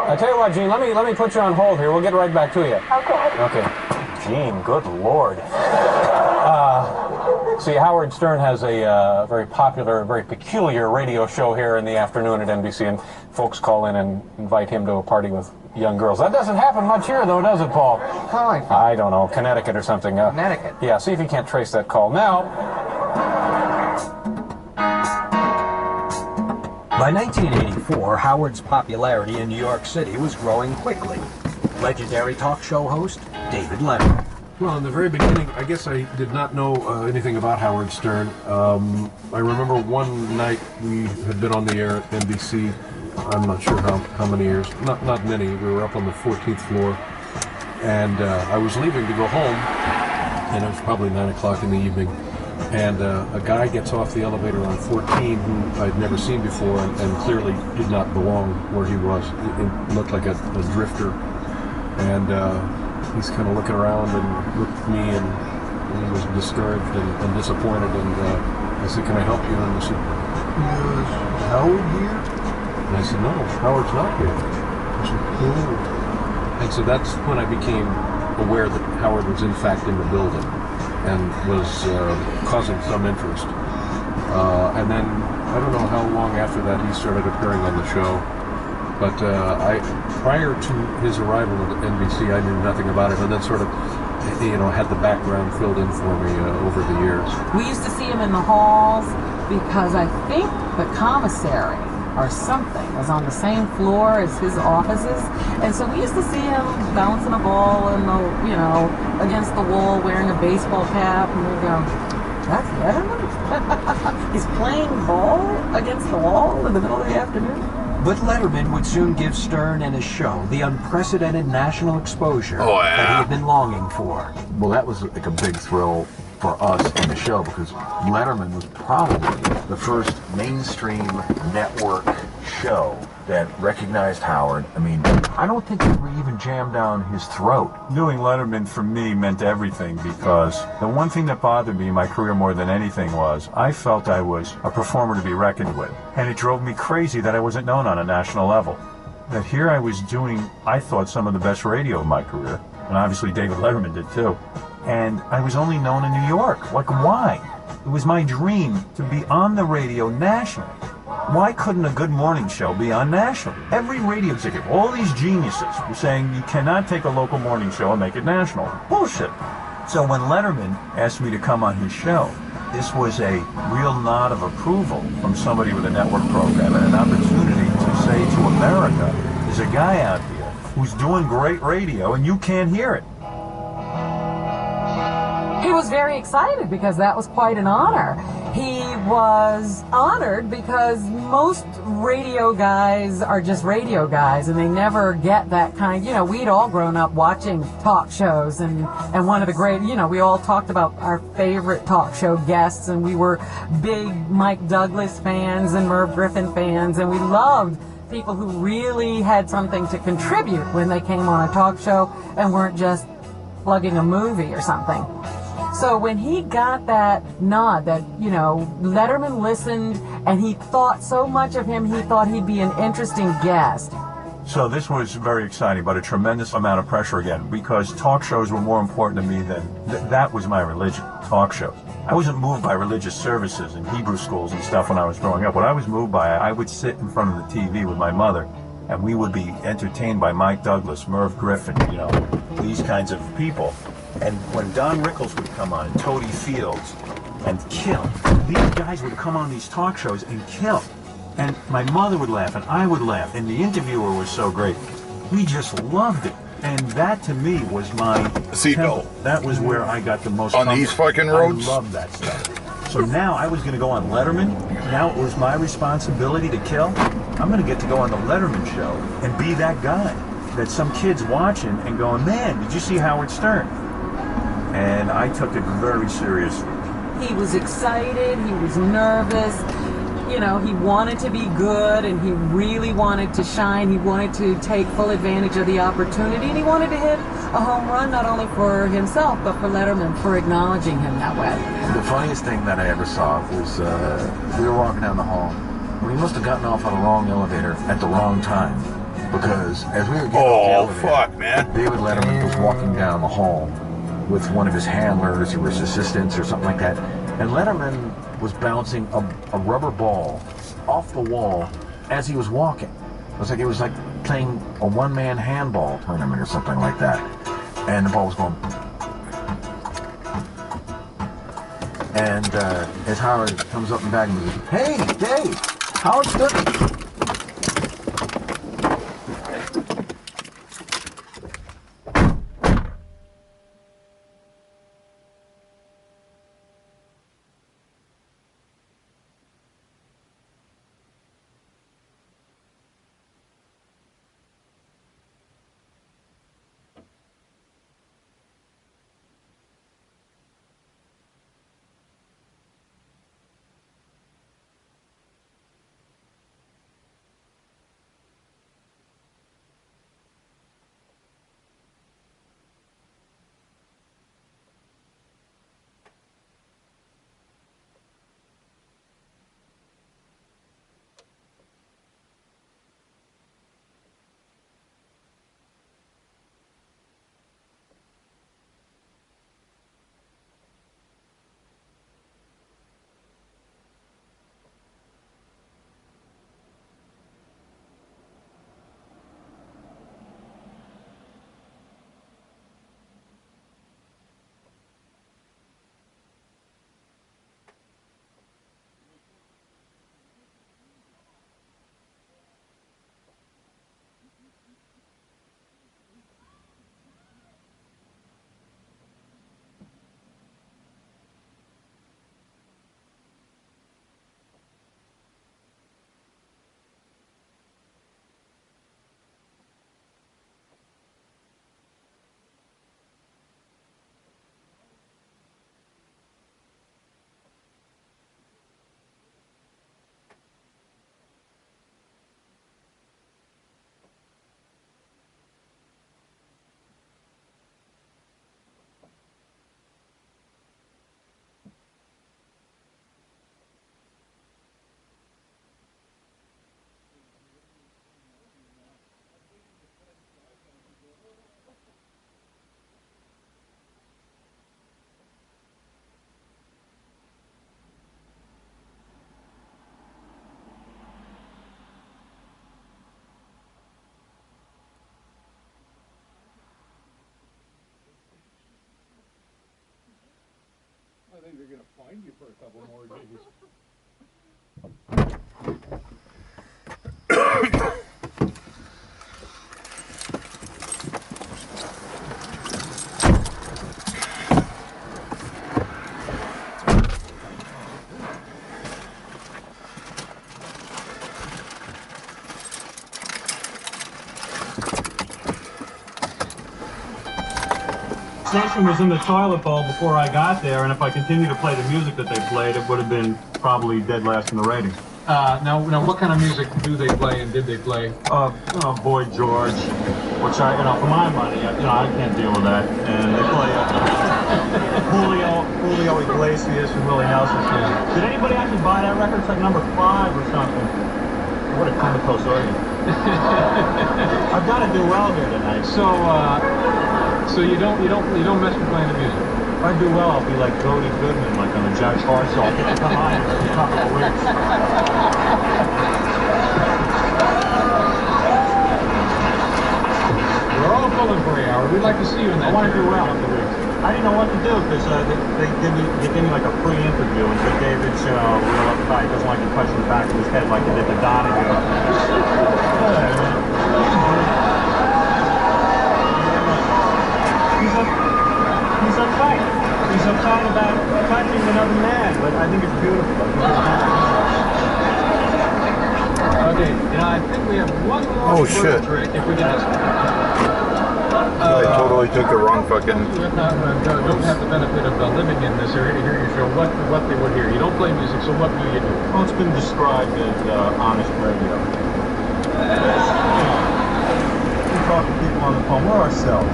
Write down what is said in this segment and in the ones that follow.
I tell you what, Gene, let me put you on hold here. We'll get right back to you. Okay. Okay. Gene, good Lord. See, Howard Stern has a very popular, very peculiar radio show here in the afternoon at NBC, and folks call in and invite him to a party with young girls. That doesn't happen much here, though, does it, Paul? I don't know, Connecticut or something. Connecticut? Yeah, see if you can't trace that call. Now... By 1984, Howard's popularity in New York City was growing quickly. Legendary talk show host David Letterman. Well, in the very beginning, I guess I did not know anything about Howard Stern. I remember one night we had been on the air at NBC. I'm not sure how many years. Not many. We were up on the 14th floor, and I was leaving to go home, and it was probably 9 o'clock in the evening. And a guy gets off the elevator on 14 who I'd never seen before, and clearly did not belong where he was. It looked like a drifter, and he's kind of looking around and looked at me, and he was discouraged and disappointed. And I said, "Can I help you?" And he said, "Is Howard here?" And I said, "No, Howard's not here." I said, "Oh." And so that's when I became aware that Howard was in fact in the building and was causing some interest. And then, I don't know how long after that he started appearing on the show, but prior to his arrival at NBC, I knew nothing about it, and then sort of, had the background filled in for me over the years. We used to see him in the halls because I think the commissary or something was on the same floor as his offices, and so we used to see him bouncing a ball in the, against the wall, wearing a baseball cap, and we'd go, "That's Letterman? He's playing ball against the wall in the middle of the afternoon?" But Letterman would soon give Stern and his show the unprecedented national exposure that he had been longing for. Well, that was like a big thrill for us in the show, because Letterman was probably the first mainstream network show that recognized Howard. I mean, I don't think we were even jammed down his throat. Doing Letterman for me meant everything, because the one thing that bothered me in my career more than anything was I felt I was a performer to be reckoned with. And it drove me crazy that I wasn't known on a national level. That here I was doing, I thought, some of the best radio of my career. And obviously David Letterman did too. And I was only known in New York. Like, why? It was my dream to be on the radio nationally. Why couldn't a Good Morning show be on nationally? Every radio executive, all these geniuses were saying you cannot take a local morning show and make it national. Bullshit. So when Letterman asked me to come on his show, this was a real nod of approval from somebody with a network program, and an opportunity to say to America, there's a guy out here who's doing great radio and you can't hear it. He was very excited because that was quite an honor. He was honored because most radio guys are just radio guys, and they never get that kind. We'd all grown up watching talk shows, and one of the great, we all talked about our favorite talk show guests, and we were big Mike Douglas fans and Merv Griffin fans, and we loved people who really had something to contribute when they came on a talk show and weren't just plugging a movie or something. So when he got that nod that, Letterman listened, and he thought so much of him, he thought he'd be an interesting guest. So this was very exciting, but a tremendous amount of pressure again, because talk shows were more important to me than, that was my religion, talk shows. I wasn't moved by religious services and Hebrew schools and stuff when I was growing up. What I was moved by, I would sit in front of the TV with my mother, and we would be entertained by Mike Douglas, Merv Griffin, these kinds of people. And when Don Rickles would come on, and Toady Fields, and kill, these guys would come on these talk shows and kill. And my mother would laugh, and I would laugh, and the interviewer was so great. We just loved it. And that, to me, was my seatbelt. That was where I got the most on these fucking roads. I loved that stuff. So now I was going to go on Letterman. Now it was my responsibility to kill. I'm going to get to go on the Letterman show and be that guy that some kid's watching and going, "Man, did you see Howard Stern?" And I took it very seriously. He was excited, he was nervous, he wanted to be good, and he really wanted to shine. He wanted to take full advantage of the opportunity, and he wanted to hit a home run not only for himself, but for Letterman, for acknowledging him that way. The funniest thing that I ever saw was we were walking down the hall. We must have gotten off on the wrong elevator at the wrong time. because as we were getting Oh, off the fuck, elevator, man. David Letterman was walking down the hall with one of his handlers or his assistants or something like that, and Letterman was bouncing a rubber ball off the wall as he was walking. It was like playing a one-man handball tournament or something like that, and the ball was going. And as Howard comes up and back and goes, "Hey, Dave, Howard Stern." I think they're going to find you for a couple more gigs. Station was in the toilet bowl before I got there, and if I continued to play the music that they played, it would have been probably dead last in the ratings. Now, what kind of music do they play and did they play? Boy George, which for my money, I can't deal with that. And they play Julio Iglesias and Willie Nelson. Yeah. Did anybody actually buy that record? It's like number 5 or something. What a comatose organ. I've got to do well here tonight. So you don't mess with playing the music. If I do well, I'll be like Jody Goodman, like on the Jack Harsaw. I'll get to come on here in a couple of weeks. We're all pulling for you, Howard. We'd like to see you in that. I want to do tour in a well. couple of weeks. I didn't know what to do because they give me like a free interview and said David's real uptight. He doesn't like to touch the back of his head like he did to Donahue. He's uptight. He's uptight about touching another man, but I think it's beautiful. Okay, I think we have one more shit. trick. If we can I totally took the wrong fucking... don't have the benefit of living in this area to hear you show what they would hear. You don't play music, so what do you do? Well, it's been described as honest radio. We talk to people on the phone. We're ourselves.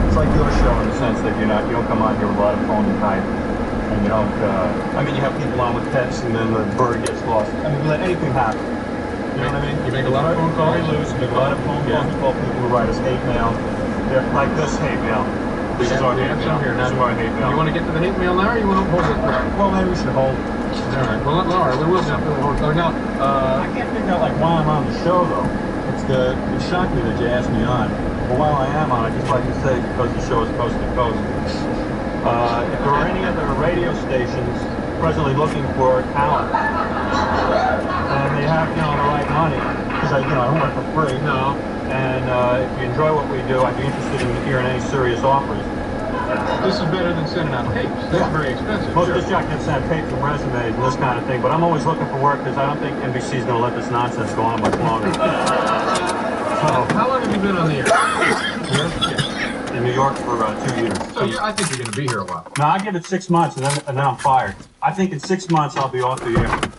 It's like your show in the sense that you don't come on here with a lot of phone type, and you don't. You have people on with pets, and then the bird gets lost. We let anything happen. You know what I mean? You make a lot of phone calls? Very loose. We make a lot of phone calls. We call people who write us hate mail. They're like this hate mail. This is our hate mail. Here. This is our hate mail. You want to get to the hate mail now, or you want to hold it? Well, maybe we should hold it. All right. Well, all right. We will jump. Now, I can't figure out like why I'm on the show though. It shocked me that you asked me on. But while I am on, I'd just like to say, because the show is coast to coast, if there are any other radio stations presently looking for talent, and they have, the right money, because I don't work for free. no. And if you enjoy what we do, I'd be interested in hearing any serious offers. This is better than sending out tapes. That's very expensive. Most of this I can send tapes and resumes and this kind of thing, but I'm always looking for work because I don't think NBC's going to let this nonsense go on much longer. How long have you been on the air? Here? In New York for 2 years. So I think you're going to be here a while. No, I give it 6 months and then I'm fired. I think in 6 months I'll be off the air.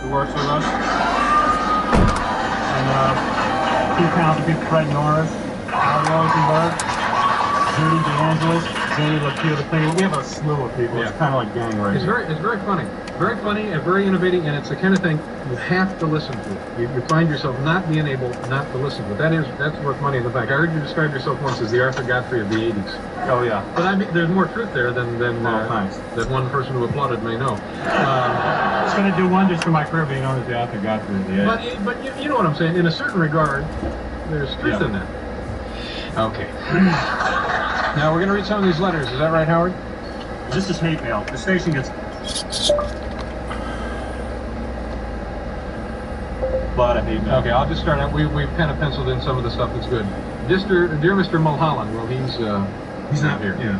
Who works with us. And two talented people, Fred Norris, Al Rosenberg, Judy DeAngelis, Judy LaPue. We have a slew of people. Yeah. It's kind of like gang radio. It's very funny. Very funny and very innovating, and it's the kind of thing you have to listen to. You find yourself not being able not to listen to. That's worth money in the bank. I heard you describe yourself once as the Arthur Godfrey of the 80s. Oh yeah. But I mean, there's more truth there than that one person who applauded may know. It's going to do wonders for my career being known as the Arthur Godfrey of the 80s. But you know what I'm saying. In a certain regard, there's truth in that. Okay. Now we're going to read some of these letters. Is that right, Howard? This is hate mail. The station gets a lot of hate mail. Okay, I'll just start out. We've kind of penciled in some of the stuff that's good. Dear Mr. Mulholland, well, he's not here. Yeah,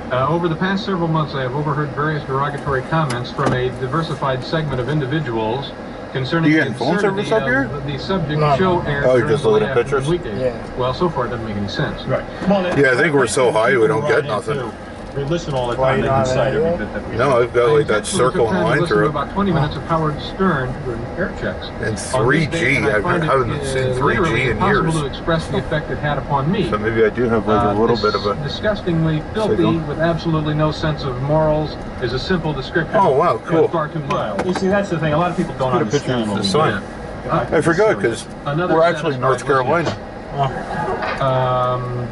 right. Over the past several months, I have overheard various derogatory comments from a diversified segment of individuals concerning the absurdity of the subject show aired you're during just the looking at late pictures? weekdays. Yeah. Well, so far it doesn't make any sense. Right. Well, Yeah, I think we're so high we don't get nothing. We listen all the time. They can cite every bit that we No, I've got like that circle and line through it. About 20 minutes of Howard Stern during air checks. And 3G, I haven't seen 3G in years. To express the effect it had upon me. So maybe I do have like a little bit of a disgustingly filthy, signal. with absolutely no sense of morals, is a simple description. Oh wow, cool. Far too mild. You see, that's the thing. A lot of people don't Put a picture understand of what the we sign. did. I forgot because we're actually in North Carolina.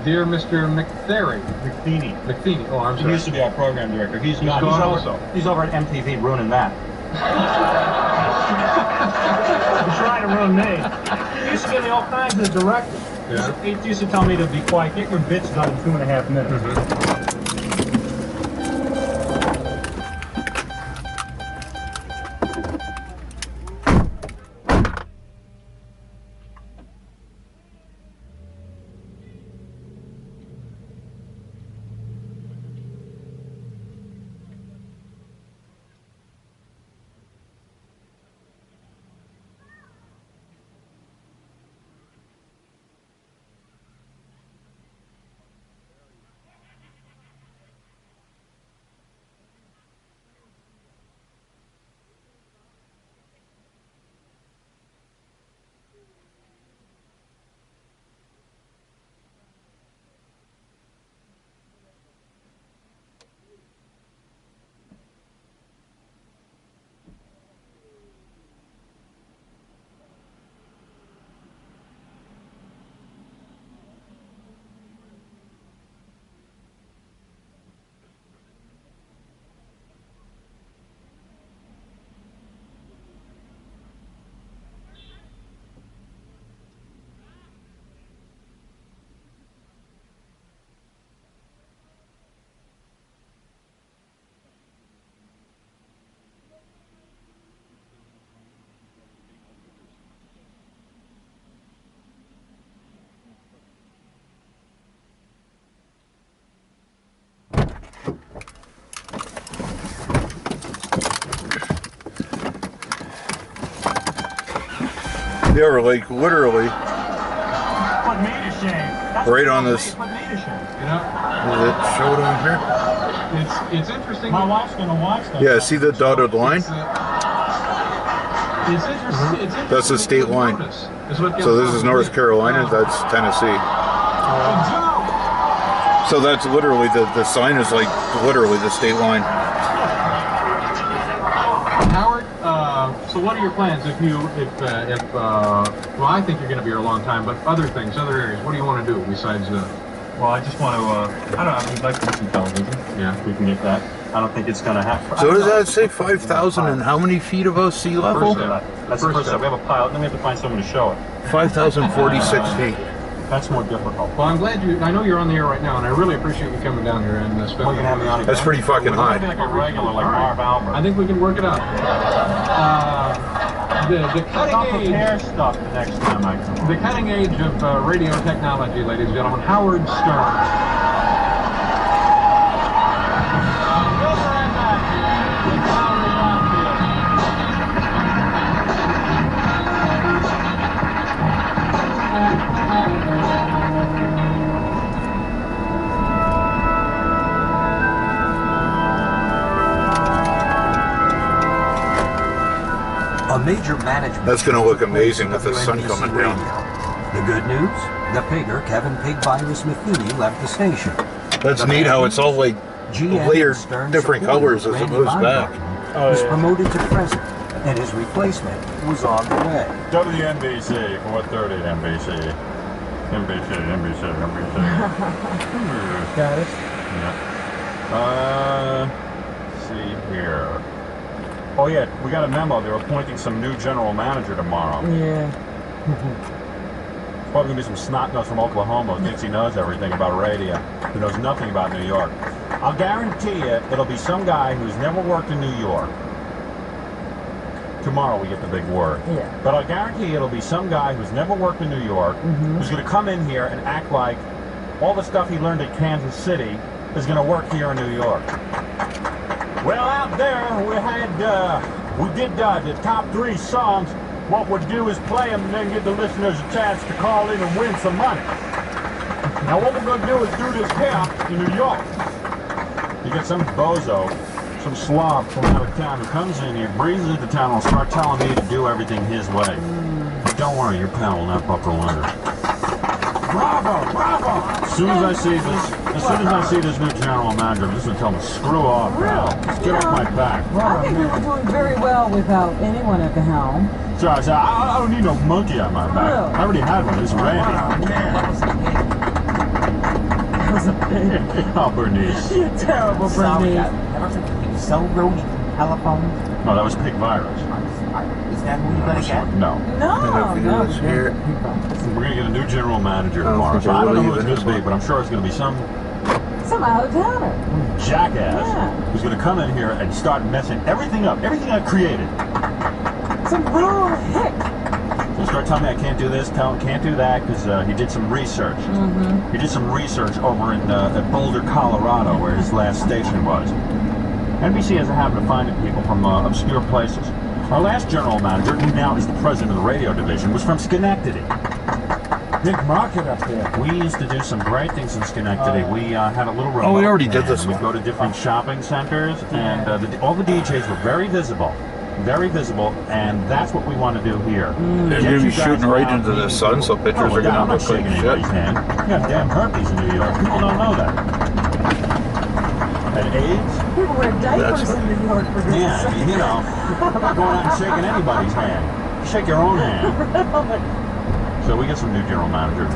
Dear Mr. McTherry. McTheany. Oh, I'm He sorry. used to be our program director. He's gone also. He's over at MTV ruining that. He's trying to ruin me. He used to give me all kinds of directives. Yeah. He used to tell me to be quiet. Get your bits done in 2.5 minutes. They were like literally Put me to shame. That's right on this. Put me to shame. You know, Is it showed on here? it's interesting. My wife's going to watch that. Yeah, see the dotted line? It's interesting. It's interesting. That's the state line. So this is North Carolina, that's Tennessee. So that's literally, the sign is like literally the state line. Howard, so what are your plans well, I think you're going to be here a long time, but other things, other areas, what do you want to do besides Well, I just want to, I don't know, I mean, I'd like to do some television. Yeah. We can get that. I don't think it's going to happen. So what does that say? 5,000 and how many feet above sea level? That's the first step. We have a pilot, then we have to find someone to show it. 5,046 feet. That's more difficult. Well, I'm glad I know you're on the air right now, and I really appreciate you coming down here and spending Well, you can have me on That's pretty fucking high. Like a regular, like Marv Albert. I think we can work it out. The cutting edge stuff the next time I come. The cutting edge of radio technology, ladies and gentlemen, Howard Stern. A major management. That's going to look amazing with the sun coming down. The good news: the Pigger, Kevin Pigvirus Matheny, left the station. That's neat how it's all like layered different colors as it moves back. Was promoted to president, and his replacement was on the way. WNBC, 430 NBC. NBC. Got it. Yeah. Let's see here. Oh yeah, we got a memo. They're appointing some new general manager tomorrow. Yeah. Probably gonna be some snot-nose from Oklahoma who thinks he knows everything about radio, who knows nothing about New York. I'll guarantee you, it'll be some guy who's never worked in New York. Tomorrow we get the big word. Yeah. But I'll guarantee it'll be some guy who's never worked in New York, who's gonna come in here and act like all the stuff he learned at Kansas City is gonna work here in New York. Well, out there we did the top 3 songs. What we'd do is play them and then give the listeners a chance to call in and win some money. Now what we're going to do is do this here in New York. You get some bozo, some slob from out of town who comes in here, breezes into town, and will start telling me to do everything his way. But don't worry, your pal will not buckle under. Bravo! Bravo! As soon as I see this new general manager, I'm just going to tell him, screw off, pal. Just get off my back. I think we were doing very well without anyone at the helm. So I said, I don't need no monkey on my back. Really? I already had one. It's Randy. Oh, Bernice. You're terrible, Bernice. Ever since he was so rude, he telephoned. No, that was Pig Virus. Is that who you're going to get? No. No, no. Here. We're going to get a new general manager I don't tomorrow. think So I don't know who I it's believe going to in be, but I'm sure it's going to be some Some out-of-towner. jackass Yeah. who's going to come in here and start messing everything up, everything I created. Some rural hick. He'll start telling me I can't do this, can't do that, because he did some research. Mm-hmm. He did some research over in at Boulder, Colorado, where his last station was. NBC has a habit of finding people from obscure places. Our last general manager, who now is the president of the radio division, was from Schenectady. Big market up there. We used to do some great things in Schenectady. We had a little remote. Oh, we already did van. this We'd one. go to different shopping centers, and all the DJs were very visible. Very visible, and that's what we want to do here. They're Get gonna be you guys shooting right around into the meeting sun, so people. pictures are yeah, gonna I'm not look like shaking shit. anybody's hand. You have damn herpes in New York. People don't know that. And AIDS? People wear diapers That's in New York for this. Yeah, I mean, you know, I'm not going out and shaking anybody's hand. Shake your own hand. So we get some new general manager.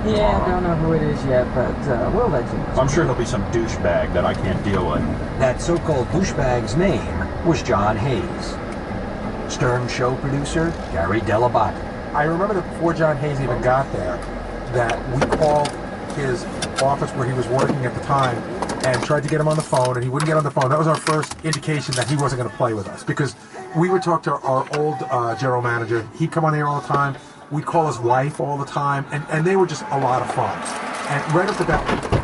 Yeah, don't know who it is yet, but we'll let you know. I'm sure he'll be some douchebag that I can't deal with. That so-called douchebag's name was John Hayes. Stern show producer, Gary Dell'Abate. I remember that before John Hayes even got there, that we called his office where he was working at the time and tried to get him on the phone, and he wouldn't get on the phone. That was our first indication that he wasn't going to play with us, because we would talk to our old general manager. He'd come on the air all the time. We'd call his wife all the time, and they were just a lot of fun. And right up to that.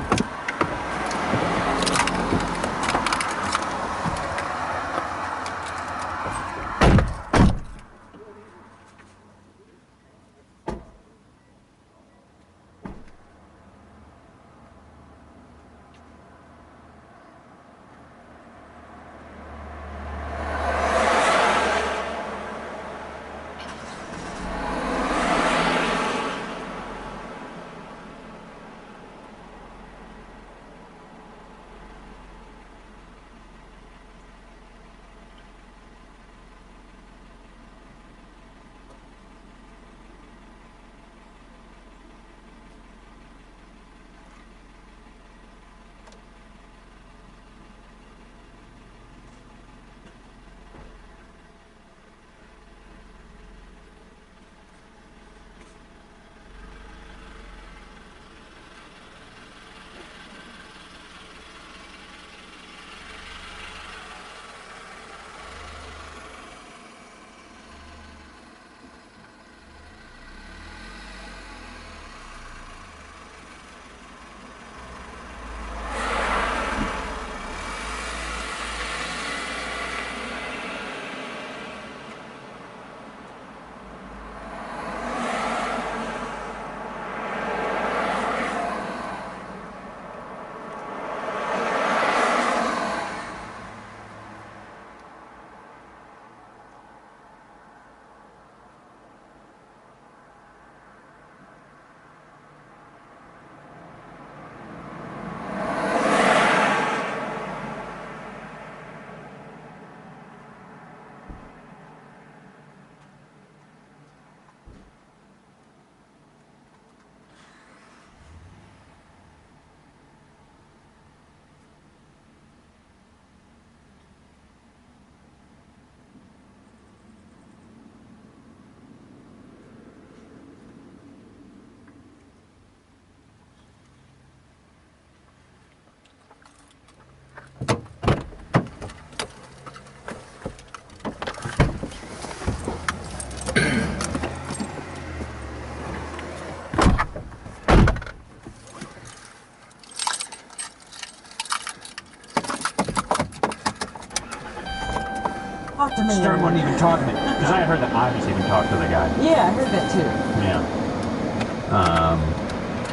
Talk to me. Stern wouldn't even talk to me, because I heard that Ives even talked to the guy. Yeah, I heard that too. Yeah.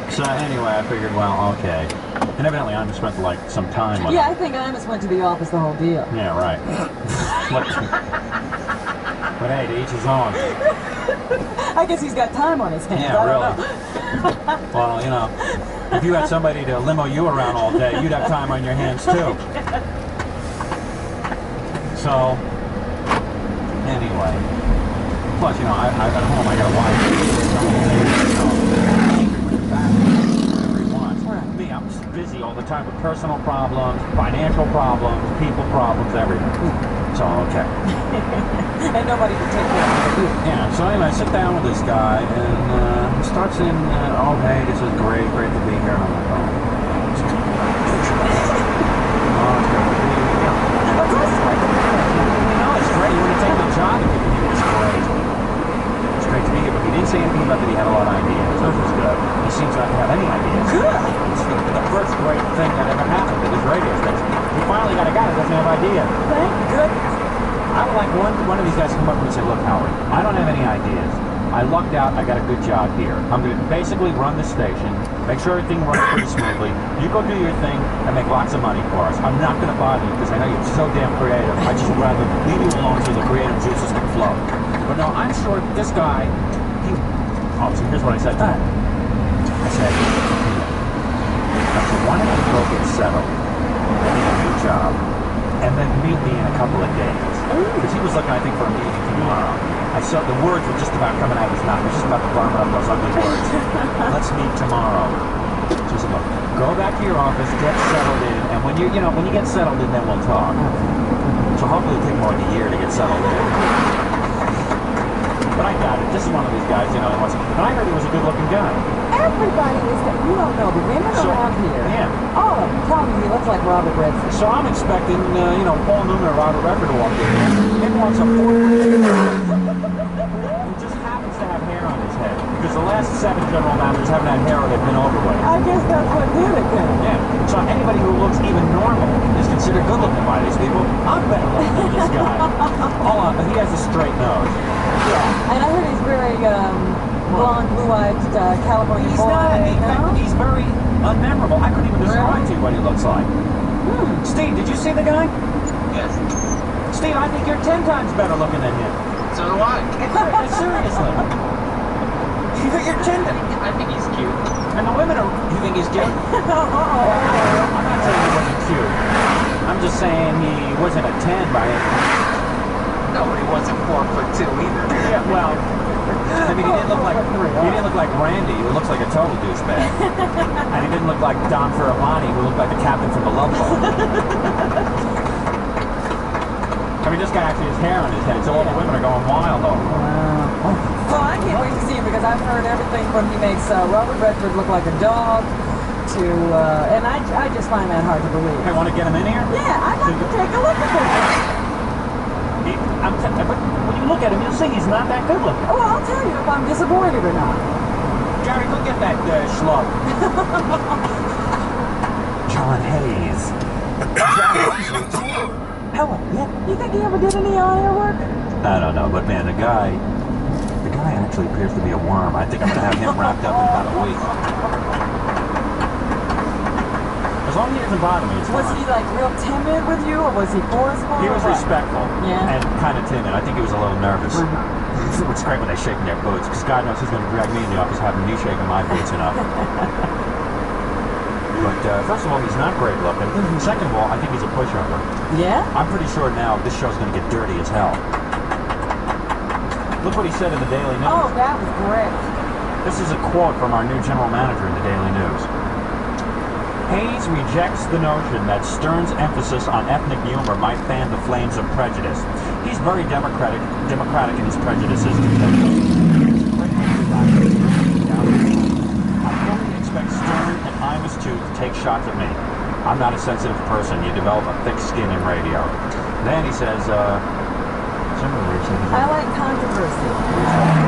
So anyway, I figured, well, okay. And evidently Imus spent like some time with Yeah, him. I think Imus went to the office the whole deal. Yeah, right. But hey, to each his own. I guess he's got time on his hands. Yeah, I don't really. know. Well, you know, if you had somebody to limo you around all day, you'd have time on your hands too. So, anyway. Plus, you know, at home I got a wife. Me, I'm just busy all the time with personal problems, financial problems, people problems, everything. So, okay. And nobody can take care of you. Yeah, so anyway, I sit down with this guy, and he starts in, oh, hey, this is great to be here. And I'm like, oh, it's good to be here. Of course, You know, it's great. You want to take the job and you think it's great. It's great to be here, but he didn't say anything about that he had a lot of ideas, which was good. He seems not to have any ideas. Good. It's the first great thing that ever happened at his radio station. He finally got a guy that doesn't have ideas. Thank goodness. I would like one of these guys come up to me and say, look, Howard, I don't have any ideas. I lucked out. I got a good job here. I'm going to basically run the station, make sure everything runs pretty smoothly. You go do your thing and make lots of money for us. I'm not going to bother you because I know you're so damn creative. I just would rather leave you alone so the creative juices can flow. But no, I'm sure this guy, oh, so here's what I said to him. I said, why don't you go get settled, get a new job, and then meet me in a couple of days? Because he was looking, I think, for a meeting tomorrow. I saw the words were just about coming out of his mouth. He was just about to vomit up those ugly words. Let's meet tomorrow. So he said, look, go back to your office, get settled in, and when you get settled in, then we'll talk. So hopefully it'll take more than a year to get settled in. But I got it. This is one of these guys, you know, and I heard he was a good-looking guy. Everybody is, you don't know, the women around here. Yeah. All of them tell me he looks like Robert Redford. So I'm expecting, you know, Paul Newman or Robert Redford to walk in here. Maybe wants a 4 who just happens to have hair on his head. Because the last 7 general managers haven't had hair or they've been overweight. I guess that's what did it then. Yeah. So anybody who looks even normal is considered good looking by these people. I'm better looking than this guy. Hold on, he has a straight nose. Yeah. And I heard he's very blonde, blue-eyed California boy. He's very unmemorable. I couldn't even describe to you what he looks like. Steve, did you see the guy? Yes. Steve, I think you're 10 times better looking than him. So do I. Seriously. You're 10 I think he's cute. And the women are, you think he's cute? I'm not saying he wasn't cute. I'm just saying he wasn't a 10 by any means. No, he wasn't 4'2" either. Yeah, well, I mean, he didn't look like Randy, who looks like a total douchebag. And he didn't look like Don Ferravani, who looked like the captain from the Love Boat. I mean, this guy actually has hair on his head, so all the women are going wild over him. Wow. Well, I can't wait to see him because I've heard everything from he makes Robert Redford look like a dog to, and I just find that hard to believe. Hey, want to get him in here? Yeah, I'd like to take a look at this. But when you look at him, you'll see he's not that good looking. Well, I'll tell you if I'm disappointed or not. Gary, go get that schlub. John Hayes. Helen, you think he ever did any on-air work? I don't know, but man, the guy actually appears to be a worm. I think I'm going to have him wrapped up in about a week. As long as he doesn't bother me, it's Was fine. he like real timid with you, or was he forceful? He was respectful and kind of timid. I think he was a little nervous. It's great when they shake in their boots, because God knows he's going to drag me in the office having me shaking my boots enough. But first of all, he's not great looking. Second of all, I think he's a pushover. Yeah? I'm pretty sure now this show's going to get dirty as hell. Look what he said in the Daily News. Oh, that was great. This is a quote from our new general manager in the Daily News. Hayes rejects the notion that Stern's emphasis on ethnic humor might fan the flames of prejudice. He's very democratic in his prejudices. I fully expect Stern and Imus too to take shots at me. I'm not a sensitive person. You develop a thick skin in radio. Then he says, I like controversy.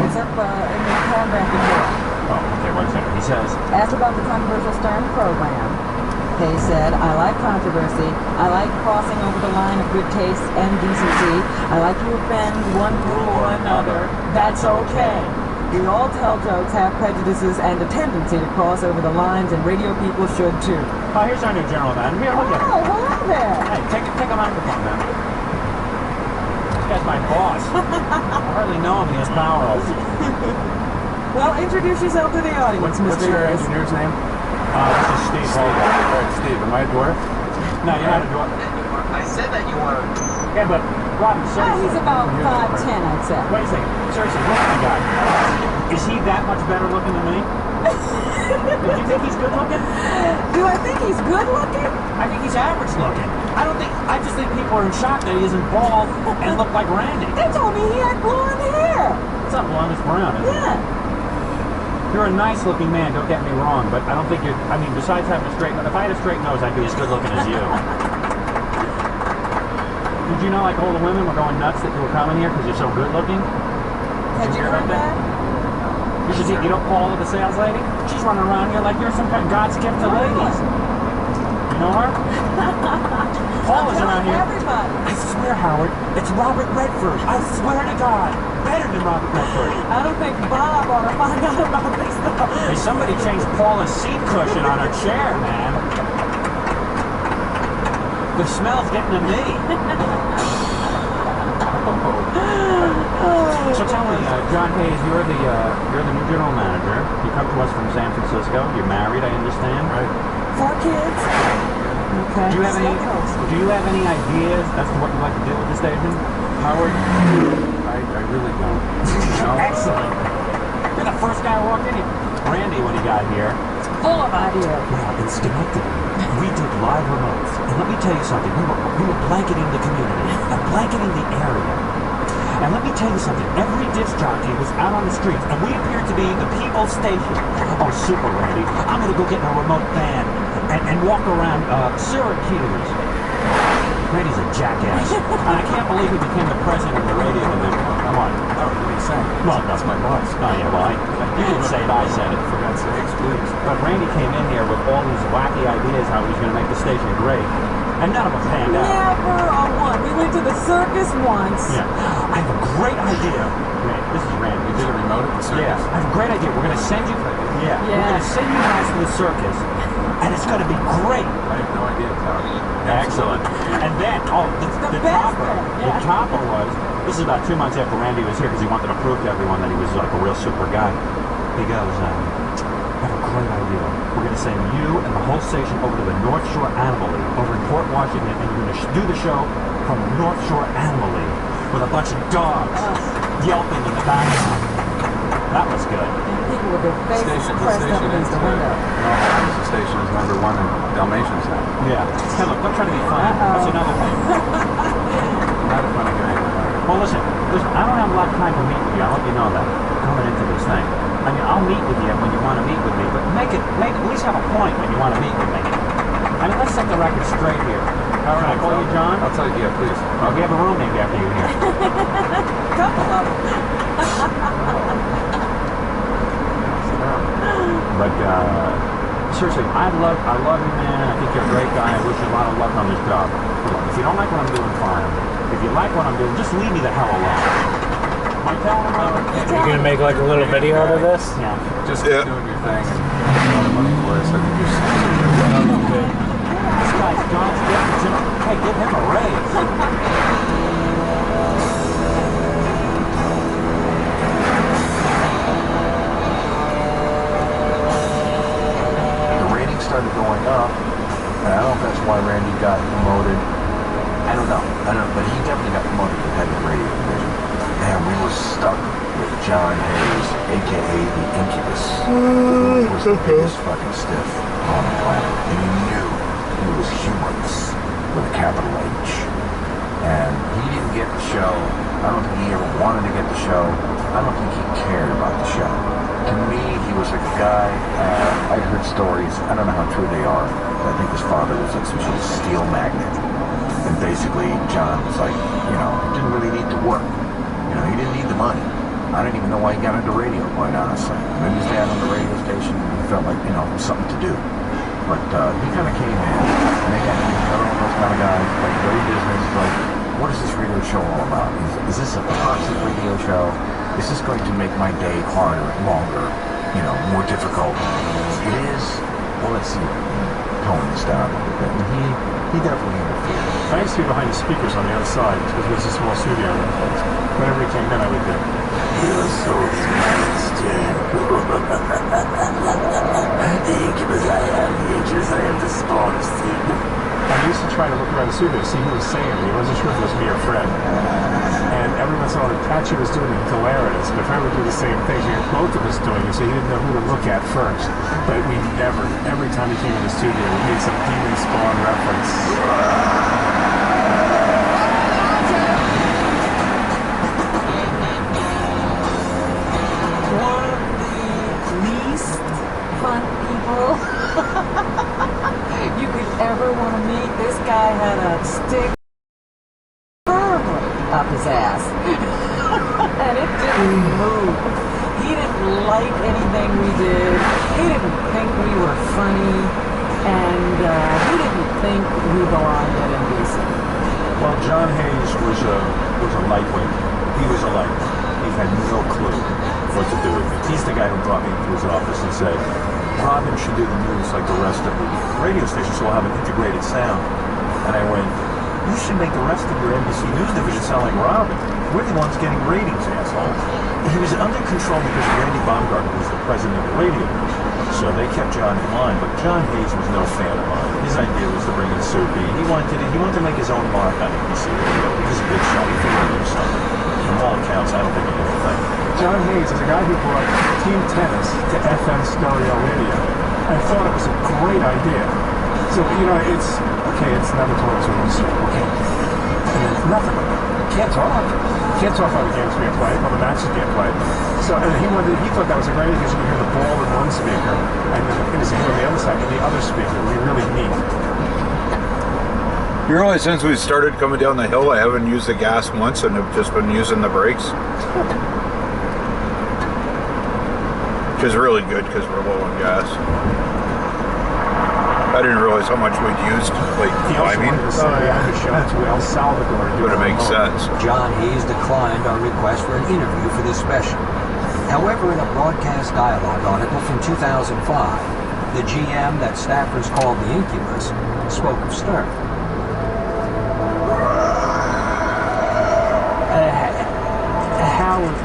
It's up in the paragraph before. Oh, okay, wait a second. He says, asked about the controversial Stern program. Hayes said, I like controversy. I like crossing over the line of good taste and decency. I like to offend one group or another. That's okay. We all tell jokes, have prejudices, and a tendency to cross over the lines, and radio people should too. Oh, here's our new general manager. Here, look at him. Oh, hello there. Hey, take a microphone, man. This guy's my boss. I hardly know him. He has power over me. Well, introduce yourself to the audience, Mr. What's your Harris. engineer's name? This is Steve Holder. Right, Steve. Am I a dwarf? No, you're not a dwarf. I said that you were. Yeah, but Robin, Oh, seriously. he's about 5'10", I'd say. Wait a second. Seriously, look at the guy. Is he that much better looking than me? Do you think he's good looking? Do I think he's good looking? I think he's average looking. I just think people are in shock that he isn't bald and look like Randy. They told me he had blonde hair. It's not blonde, it's brown, isn't it? Yeah. You're a nice looking man, don't get me wrong, but I don't think you're, I mean, besides having a straight nose, if I had a straight nose, I'd be as good looking as you. Did you know, like, all the women were going nuts that you were coming here because you're so good looking? Had you heard that? You should see, you know Paula, the sales lady? She's running around here like you're some kind of God's gift to ladies. You know her? Paula's around here. Everybody. I swear, Howard, it's Robert Redford. I swear to God. Better than Robert Redford. I don't think Bob ought to find out about this stuff. Hey, somebody changed Paula's seat cushion on her chair, man. The smell's getting to me. So tell me, John Hayes, you're the new general manager. You come to us from San Francisco. You're married, I understand. Right. 4 kids. Okay. Do you have any ideas as to what you'd like to do with the station, Howard? I really don't. Excellent. You're the first guy who walked in here. Randy, when he got here, Full of ideas. well, in Schenectady, we did live remotes. And let me tell you something, we were blanketing the community and blanketing the area. And let me tell you something, every disc jockey was out on the streets, and we appeared to be the people's station. Oh, super, Randy. I'm going to go get in a remote van and walk around Syracuse. Randy's a jackass. And I can't believe he became the president of the radio division. Come on. That would be insane. Well, That's my boss. Oh, yeah, well, you didn't say it, I said it. For God's sakes, please. But Randy came in here with all these wacky ideas how he was going to make the station great. And none of them panned out. Never a one. We went to the circus once. Yeah. I have a great idea. This is Randy. You did a remote at the circus? Yeah. I have a great idea. We're going to send you. Yeah. We're going to send you guys to the circus. And it's going to be great. I have no idea, Tom. Excellent. And then, the best topper. thing, The yeah. topper was, this is about 2 months after Randy was here because he wanted to prove to everyone that he was like a real super guy. He goes, I have a great idea. We're going to send you and the whole station over to the North Shore Animal League over in Port Washington, and you're going to do the show from North Shore Animal League with a bunch of dogs yelping in the background. That was good. People with their faces pressed up against the window. The station is #1 in Dalmatians now. Yeah. Hey, look, don't try to be funny. That's another thing. Not a funny guy. Well, listen, I don't have a lot of time to meet with you. I'll let you know that coming into this thing. I mean, I'll meet with you when you want to meet with me, but make at least have a point when you want to meet with me. I mean, let's set the record straight here. All right, I call you John? I'll tell you, yeah, please. We have a room named after you here. Couple of them. But seriously, I love you, man. I think you're a great guy. I wish you a lot of luck on this job. If you don't like what I'm doing, fine. If you like what I'm doing, just leave me the hell alone. Am I telling him right? You're gonna make like a little video out of this? Yeah. Just keep doing your thing and a lot of money for us. I think you're This guy's God's gift to Jim. Hey, give him a raise. The ratings started going up, and I don't know if that's why Randy got promoted. I don't know, but he definitely got promoted to head of the radio division. And we were stuck with John Hayes, aka the Incubus, who was the biggest fucking stiff on the planet. And you knew he was humorless with a capital H. And he didn't get the show. I don't think he ever wanted to get the show. I don't think he cared about the show. To me, he was a guy, I heard stories, I don't know how true they are, but I think his father was like some sort of steel magnet. And basically, John was like, didn't really need to work. He didn't need the money. I didn't even know why he got into radio, quite honestly. Maybe his dad on the radio station, he felt like, something to do. But he kind of came in, and again, he's another one of those kind of guys, like very business, like, what is this radio show all about? Is this a toxic radio show? is this going to make my day harder, longer, more difficult? It is. Well, let's see. Tone this down a little bit. He definitely interfered. I used to be behind the speakers on the other side because it was a small studio. Whenever he came in, I would do. You're so smart, Steve. Because I have the smartest thing. I used to try to look around the studio to see who was saying it. He wasn't sure if it was me or Fred. And every once in a while, Patchy was doing it, glare at us. But Fred would do the same thing. So you had both of us doing it, so he didn't know who to look at first. But we never, every time he came in the studio, we made some Demon Spawn reference. One of the least fun people you could ever want to meet. This guy had a stick firmly up his ass. And it didn't move. He didn't like anything we did. He didn't think we were funny. And he didn't think we belonged at NBC. Well, John Hayes was a lightweight. He was a lightweight. He had no clue what to do with me. He's the guy who brought me into his office and said, Robin should do the news like the rest of the radio stations, so we'll have an integrated sound. And I went, you should make the rest of your NBC News division sound like Robin. We're the ones getting ratings, asshole. He was under control because Randy Baumgartner was the president of the radio news. So they kept John in line, but John Hayes was no fan of mine. His idea was to bring in Soupy. He wanted to make his own mark on NBC Radio. He was a big shot. He figured he'd do something. From all accounts, I don't think he did anything. John Hayes is a guy who brought team tennis to FM stereo radio. I thought it was a great idea. So, it's never told us what to say. Okay. And then nothing. Can't talk. Can't talk while the game's being played, while the matches being played. So, and he thought that was a great idea because you could hear the ball in one speaker and then in his hand on the other side, and the other speaker. It would be really neat. You realize since we started coming down the hill, I haven't used the gas once and have just been using the brakes. Which is really good because we're low on gas. I didn't realize how much we'd used, climbing. But it makes sense. John Hayes declined our request for an interview for this special. However, in a broadcast dialogue article from 2005, the GM that staffers called the Incubus spoke of Stern. Howard,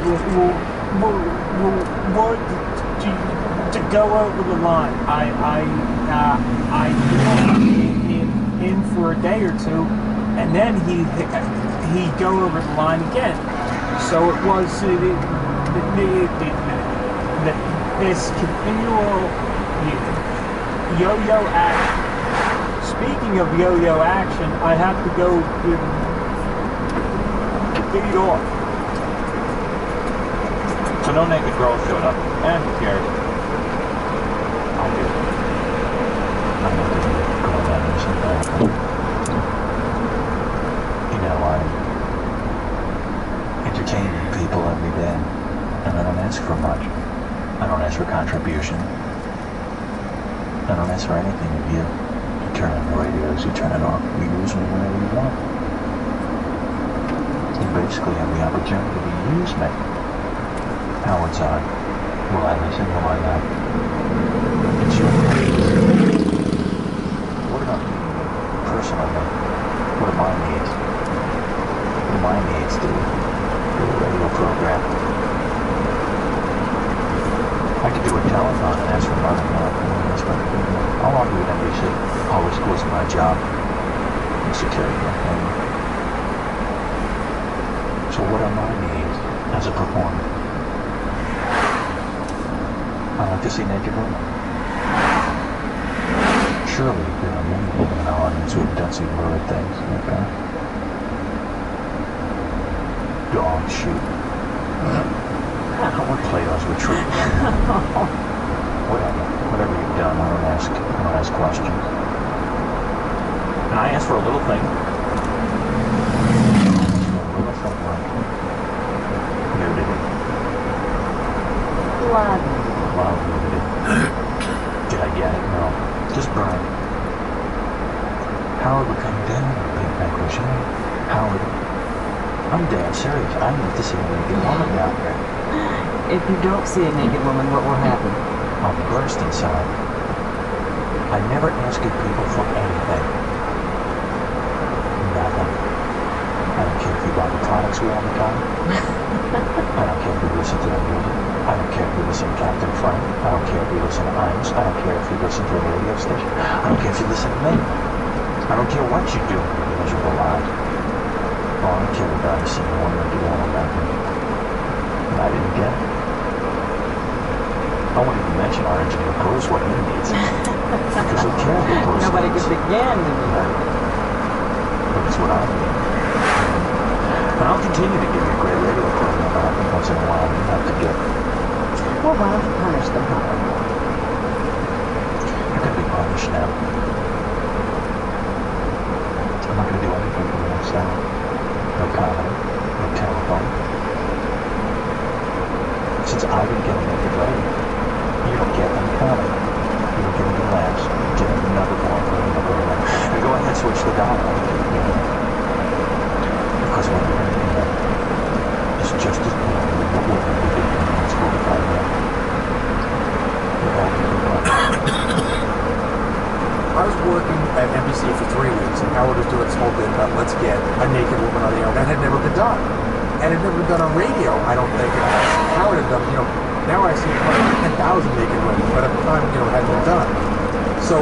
what to go over the line? I in for a day or two, and then he'd go over the line again. So it was this continual yo-yo action. Speaking of yo-yo action, I have to go lead off. So no naked girls showed up. And who cares? I'll do it. I'm not going to go down and say that. I'm entertaining people every day. And I don't ask for much. I don't ask for contribution. I don't ask for anything of you. You turn on the radios, you turn it off, you use me whenever you want. You basically have the opportunity to use me. Howard's on. Will I listen? Will I not? It's your needs. What about me? Personally, what are my needs? What are my needs to do a radio program? I could do a telethon and ask for money. I'll argue with NBC. Always was my job. And security. So what are my needs as a performer? I like to see naked women. Surely there are many people in our audience who have done some lurid things like that. Dog shoot. I want Plato's retreat. Whatever you've done, I don't ask questions. And I ask for a little thing. Nudity. Blood. Love nudity. Did I get it? No. Just burn. Howard would come down with a big negligee. Howard, I'm dead serious. I need to see a naked woman down there. If you don't see a naked woman, what will happen? I'll burst inside. I never ask you people for anything. Nothing. I don't care if you buy the products we all the time. I don't care if you listen to the music. I don't care if you listen to Captain Frank. I don't care if you listen to Imes. I don't care if you listen to a radio station. I don't care if you listen to me. I don't care what you do, you miserable lad. All I care about is seeing one naked woman back me. And I didn't get it. I won't even mention our engineer Bruce, what he needs. Because who cares what Bruce Nobody needs? could begin to do that. But it's what I need. And I'll continue to give you a great radio program, but I think once in a while you have to get... Well, why don't you punish them, Howard? You're going to be punished now. I'm not going to do anything for the next hour. No comedy, no telephone. Since I didn't get a naked radio, you don't get any comedy. You don't get any laughs. You get another one for another one. And go ahead, switch the dial. Because what you're going to get is just as good as what we're going to do in the next 45 minutes. You're all going to be punished. I was working at NBC for 3 weeks, and Howard was doing this whole bit about let's get a naked woman on the air. That had never been done. And it had never been done on radio, I don't think. And Howard had done, now I see probably 10,000 naked women, but at the time, it hadn't been done. So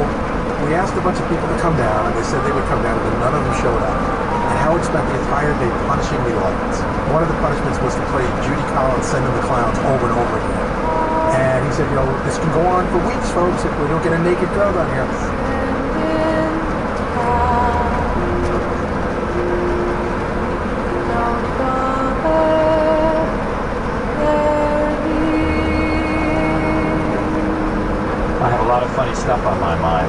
we asked a bunch of people to come down, and they said they would come down, but none of them showed up. And Howard spent the entire day punishing the audience. One of the punishments was to play Judy Collins' Send in the Clowns over and over again. And he said, this can go on for weeks, folks, if we don't get a naked girl down here. Funny stuff on my mind.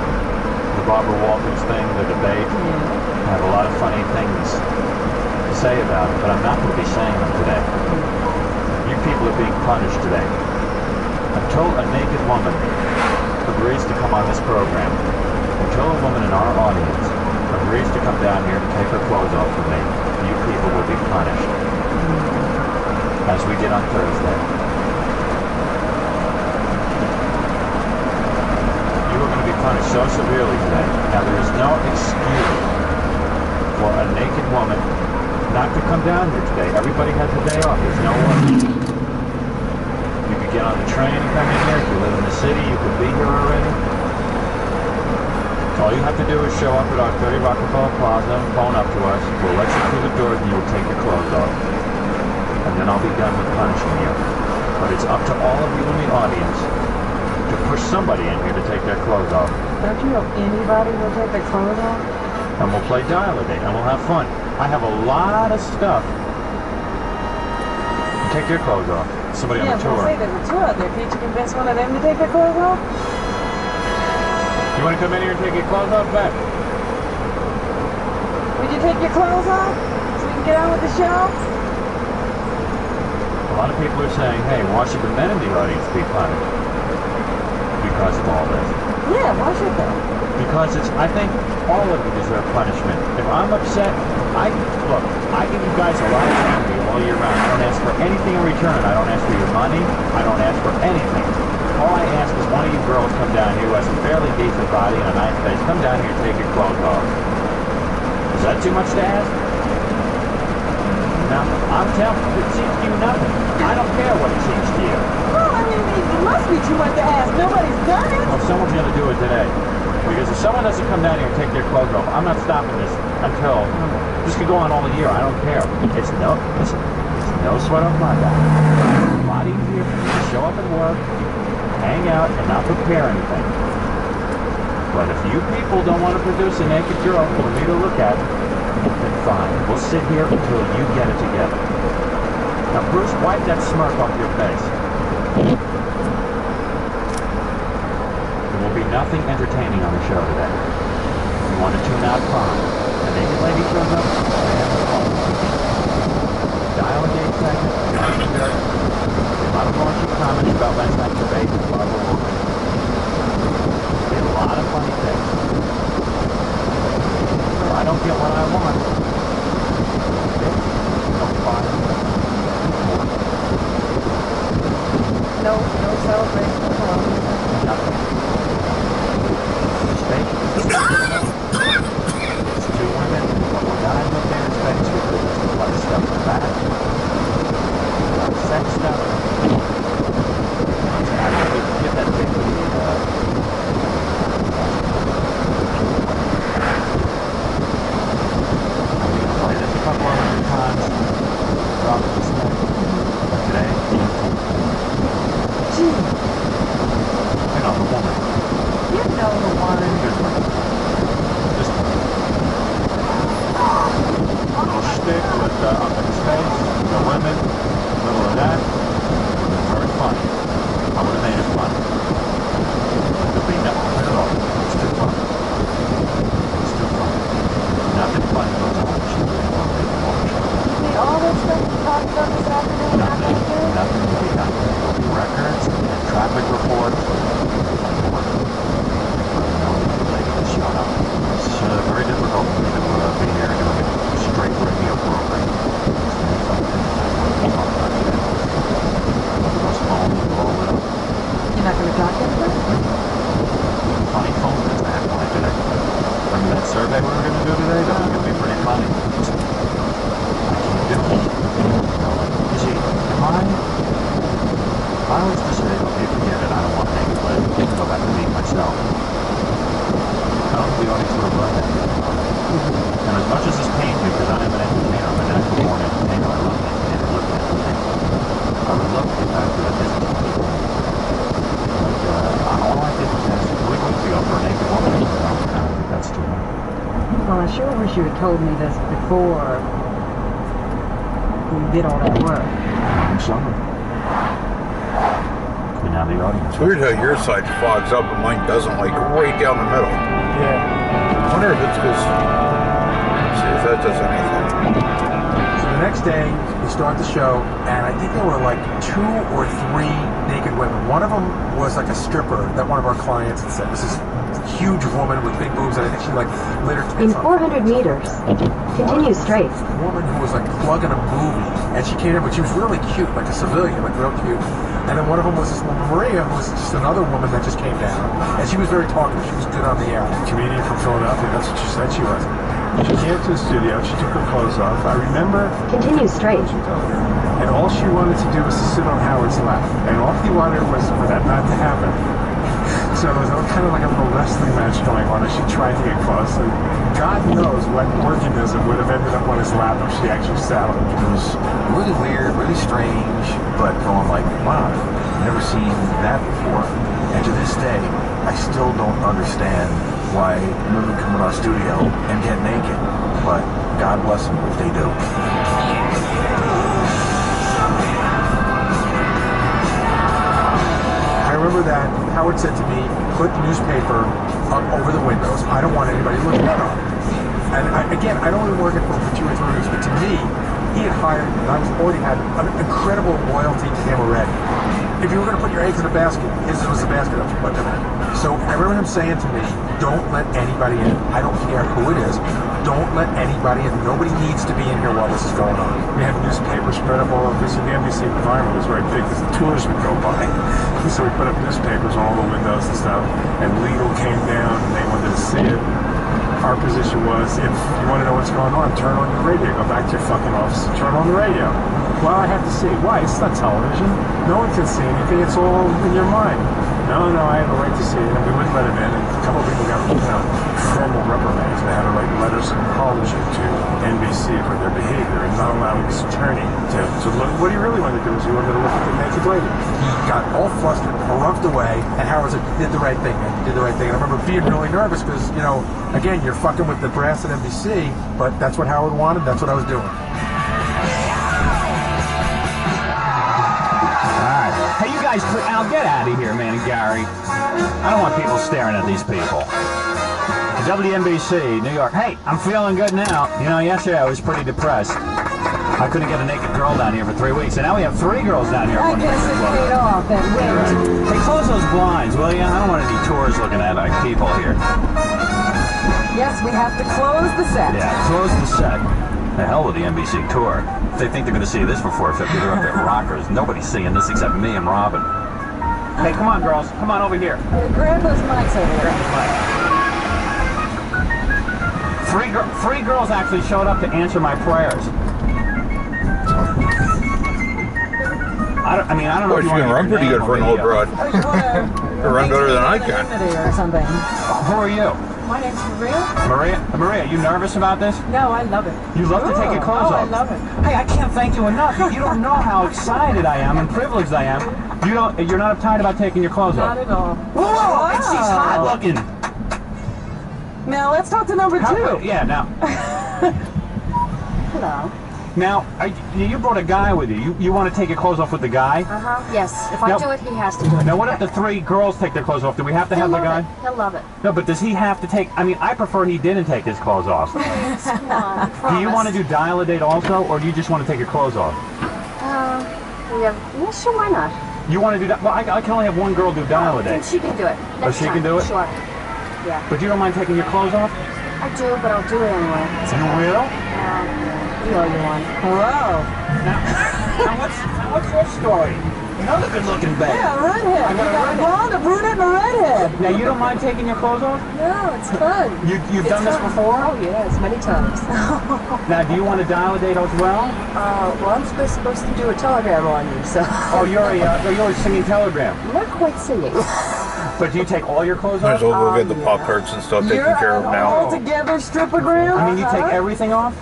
The Barbara Walters thing, the debate. I have a lot of funny things to say about it, but I'm not going to be saying them today. You people are being punished today. Until a naked woman agrees to come on this program, until a woman in our audience agrees to come down here to take her clothes off from me, you people will be punished. As we did on Thursday. Punished so severely today. Now there is no excuse for a naked woman not to come down here today. Everybody has a day off. There's no one. You could get on the train and come in here. If you live in the city, you could be here already. All you have to do is show up at our 30 Rockefeller Plaza and phone up to us. We'll let you through the doors and you'll take your clothes off. And then I'll be done with punishing you. But it's up to all of you in the audience to push somebody in here to take their clothes off. Don't you know anybody will take their clothes off? And we'll play Dial-A-Date and we'll have fun. I have a lot of stuff. Take your clothes off. Somebody on the tour. Yeah, there's a tour out there. Can't you convince one of them to take their clothes off? You want to come in here and take your clothes off, Beth? Would you take your clothes off so we can get on with the show? A lot of people are saying, hey, why should the men in the audience be punished? Because of all this. Yeah, why should they? Because I think all of you deserve punishment. If I'm upset, I give you guys a lot of candy all year round. I don't ask for anything in return. I don't ask for your money. I don't ask for anything. All I ask is one of you girls come down here who has a fairly decent body and a nice face. Come down here and take your clothes off. Is that too much to ask? Now, I'm telling you, it seems to you nothing. I don't care what it seems to you. Well, I mean, it must be too much to ask. Nobody's done it. Well, someone's going to do it today. Because if someone doesn't come down here and take their clothes off, I'm not stopping this until... This could go on all year. I don't care. It's no sweat off my back. It's a lot easier for me to show up at work, hang out, and not prepare anything. But if you people don't want to produce a naked girl for me to look at, then fine. We'll sit here until you get it together. Now, Bruce, wipe that smirk off your face. There will be nothing entertaining on the show today. If you want to tune out, fine. The naked lady shows up, Dial-A-Date segment, a lot of raunchy comments about last night's debate with Barbara Walters. A lot of funny things. If I don't get what I want, don't fire me. that, very funny. I would have made it funny. There'd be nothing at all. It's too funny. It's too funny. Nothing funny goes on the show. All this stuff we talked about this afternoon, Nothing to be done. Records and traffic reports. Shut up. It's very difficult for me to be here doing a straight radio program. You're not going to talk anymore? Funny phone that's happening today. Remember that survey we were going to do today? That was going to be pretty funny. I can't do it. You see, if I was to say, okay, forget it, I don't want to make it, but I can go back to being myself. I don't think the audience would have loved that. And as much as this pains me, because I am an entertainer, I'm a natural born entertainer, I love entertainment, I love entertainment. I would love to get back to the business of people. But all I did was ask 3 weeks ago for a naked woman. I don't think that's too much. Well, I sure wish you had told me this before we did all that work. I'm sorry. And now the audience. It's weird how your side fogs up and mine doesn't, like right down the middle. Yeah. I wonder if it's because, see if that does anything. So the next day, we start the show, and I think there were like 2 or 3 naked women. One of them was like a stripper that one of our clients had said. This is huge woman with big boobs, and I think she like lit her tits in 400 meters. Continue straight. A woman who was like plugging a movie, and she came in, but she was really cute, like a civilian, like real cute. And then one of them was this woman, Maria, who was just another woman that just came down, and she was very talkative. She was good on the air. Comedian from Philadelphia, that's what she said she was. She came to the studio, she took her clothes off. I remember... Continue straight. And all she wanted to do was to sit on Howard's lap. And all he wanted was for that not to happen. So it was kind of like a little wrestling match going on as she tried to get close. And God knows what organism would have ended up on his lap if she actually sat on him. It was really weird, really strange, but going like, wow, I've never seen that before. And to this day, I still don't understand why women come in our studio and get naked. But God bless them if they do. I remember that Howard said to me, put the newspaper up over the windows. I don't want anybody looking in on it. And again, I'd only been working for 2 or 3 weeks, but to me, he had hired me, and I already had an incredible loyalty to him already. If you were going to put your eggs in a basket, his was the basket that you put them in. So I remember him saying to me, don't let anybody in. I don't care who it is. Don't let anybody in. Nobody needs to be in here while this is going on. We had newspapers spread up all over. Because the NBC environment was very big because the tours would go by. And so we put up newspapers on all the windows and stuff. And legal came down and they wanted to see it. Our position was, if you want to know what's going on, turn on your radio. Go back to your fucking office and turn on the radio. Well, I have to see. Why? It's not television. No one can see anything. It's all in your mind. No, I have a right to see it. And we wouldn't let him in. And a couple of people got, formal reprimands. They had to write letters of apology to NBC for their behavior and not allowing his attorney to look. What he really wanted to do is he wanted to look at the naked lady. He got all flustered, harumphed away, and Howard said, you did the right thing, man. You did the right thing. And I remember being really nervous because, again, you're fucking with the brass at NBC, but that's what Howard wanted. That's what I was doing. Hey, you guys, Al, get out of here, man, and Gary. I don't want people staring at these people. WNBC, New York. Hey, I'm feeling good now. Yesterday I was pretty depressed. I couldn't get a naked girl down here for 3 weeks, and now we have 3 girls down here. I guess it paid off, that wait. Hey, close those blinds, will you? I don't want any tourists looking at people here. Yes, we have to close the set. Yeah, close the set. The hell with the NBC tour. If they think they're going to see this for $4.50, they're up at Rockers. Nobody's seeing this except me and Robin. Hey, come on, girls. Come on over here. Grab those mics over here. Three girls actually showed up to answer my prayers. I don't know if you want to run pretty good for an old broad. You run better than I can. Or something. Who are you? My name's Maria. Maria, you nervous about this? No, I love it. You love to take your clothes off? I love it. Hey, I can't thank you enough. You don't know how excited I am and privileged I am. You're not uptight about taking your clothes off? Not at all. Whoa, and she's hot looking. Now, let's talk to number 2. Yeah, now. Hello. Now, you brought a guy with you. You want to take your clothes off with the guy? Yes. If I do it, he has to do it. Now, what if the 3 girls take their clothes off? Do we have to have the guy? He'll love it. No, but does he have to take... I mean, I prefer he didn't take his clothes off. Please, come on. Do you want to do dial-a-date also, or do you just want to take your clothes off? Yeah, sure, why not? You want to do that? Well, I can only have one girl do dial-a-date. Then she can do it. Oh, she can do it? Sure. Yeah. But you don't mind taking your clothes off? I do, but I'll do it anyway. You will? You know you want. Hello. Now what's your story? Another good-looking babe. Yeah, redhead. You got a blonde, a brunette, and a redhead. Now, you don't mind taking your clothes off? No, it's fun. You've done this before? Oh, yes, many times. Now, do you want to dial-a-date as well? Well, I'm supposed to do a telegram on you, so... Oh, you're a singing telegram. I'm not quite singing. But do you take all your clothes Might off? as well go get the Pop-Tarts and stuff taken care of now. All-together stripogram? I mean, you take everything off?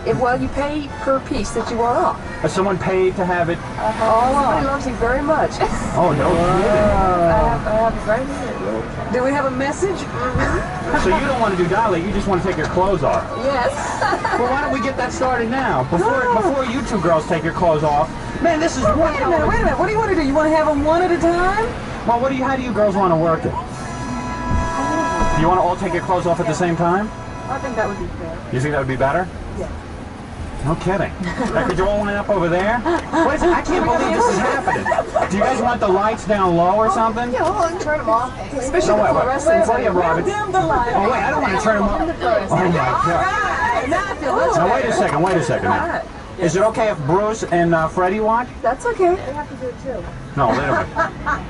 Well, you pay per piece that you want off. Has someone paid to have it? Somebody loves you very much. Oh, no kidding. I have it right here. Do we have a message? So you don't want to do dial-a-date, you just want to take your clothes off? Yes. Well, why don't we get that started now? Before you 2 girls take your clothes off. Man, this is Wait a minute. What do you want to do? You want to have them one at a time? Well, how do you girls want to work it? You want to all take your clothes off at the same time? I think that would be fair. You think that would be better? Yeah. No kidding. Now, could you all line up over there? What is it? I can't believe this is happening. Do you guys want the lights down low or something? Yeah, hold on, turn them off. Especially No, the wait, fluorescents. wait, Robin. Dim the light. Oh, wait, I don't want to turn them off. Oh, my God. Now, wait a second now. Is it okay if Bruce and Freddie watch? That's okay. They have to do it too. No, they don't. All